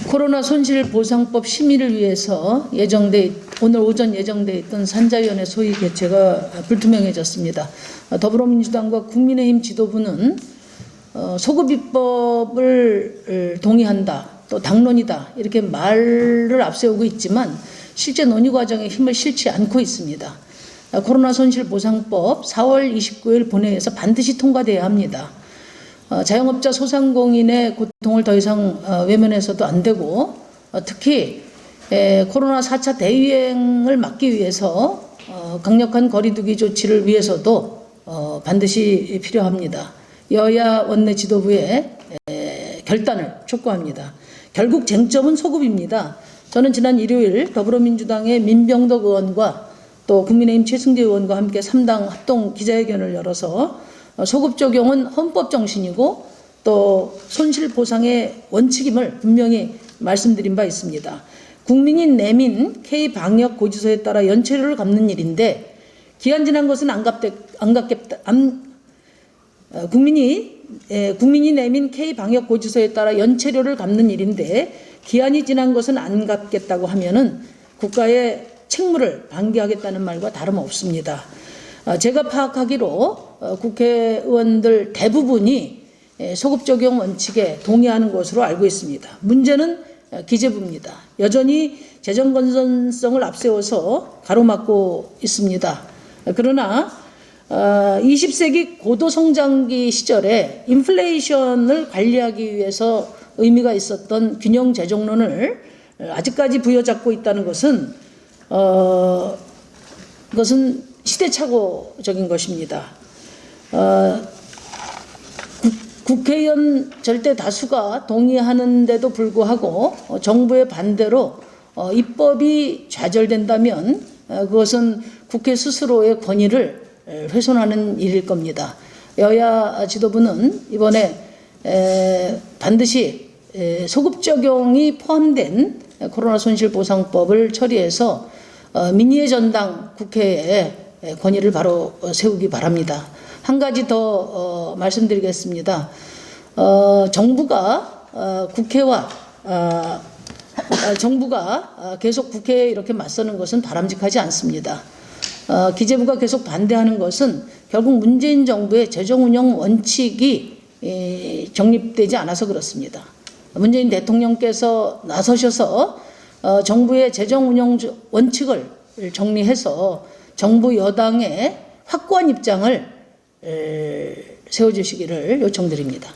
코로나 손실보상법 심의를 위해서 오늘 오전 예정돼 있던 산자위원회 소위 개최가 불투명해졌습니다. 더불어민주당과 국민의힘 지도부는 소급 입법을 동의한다, 또 당론이다 이렇게 말을 앞세우고 있지만 실제 논의 과정에 힘을 실지 않고 있습니다. 코로나 손실보상법 4월 29일 본회의에서 반드시 통과돼야 합니다. 자영업자 소상공인의 고통을 더 이상 외면해서도 안 되고 특히 코로나 4차 대유행을 막기 위해서 강력한 거리두기 조치를 위해서도 반드시 필요합니다. 여야 원내 지도부의 결단을 촉구합니다. 결국 쟁점은 소급입니다. 저는 지난 일요일 더불어민주당의 민병덕 의원과 또 국민의힘 최승재 의원과 함께 3당 합동 기자회견을 열어서 소급 적용은 헌법 정신이고 또 손실보상의 원칙임을 분명히 말씀드린 바 있습니다. 국민이 내민 K방역 고지서에 따라 연체료를 갚는 일인데 기한 지난 것은 국민이 내민 K방역 고지서에 따라 연체료를 갚는 일인데 기한이 지난 것은 안 갚겠다고 하면은 국가의 책무를 방기하겠다는 말과 다름없습니다. 제가 파악하기로 국회의원들 대부분이 소급 적용 원칙에 동의하는 것으로 알고 있습니다. 문제는 기재부입니다. 여전히 재정 건전성을 앞세워서 가로막고 있습니다. 그러나 20세기 고도성장기 시절에 인플레이션을 관리하기 위해서 의미가 있었던 균형 재정론을 아직까지 부여잡고 있다는 것은 그것은 시대착오적인 것입니다. 국회의원 절대 다수가 동의하는데도 불구하고 정부의 반대로 입법이 좌절된다면 그것은 국회 스스로의 권위를 훼손하는 일일 겁니다. 여야 지도부는 이번에 반드시 소급 적용이 포함된 코로나 손실보상법을 처리해서 민의의 전당 국회에 권위를 바로 세우기 바랍니다. 한 가지 더 말씀드리겠습니다. 정부가 계속 국회에 이렇게 맞서는 것은 바람직하지 않습니다. 기재부가 계속 반대하는 것은 결국 문재인 정부의 재정운영 원칙이 정립되지 않아서 그렇습니다. 문재인 대통령께서 나서셔서 정부의 재정운영 원칙을 정리해서 정부 여당의 확고한 입장을 세워주시기를 요청드립니다.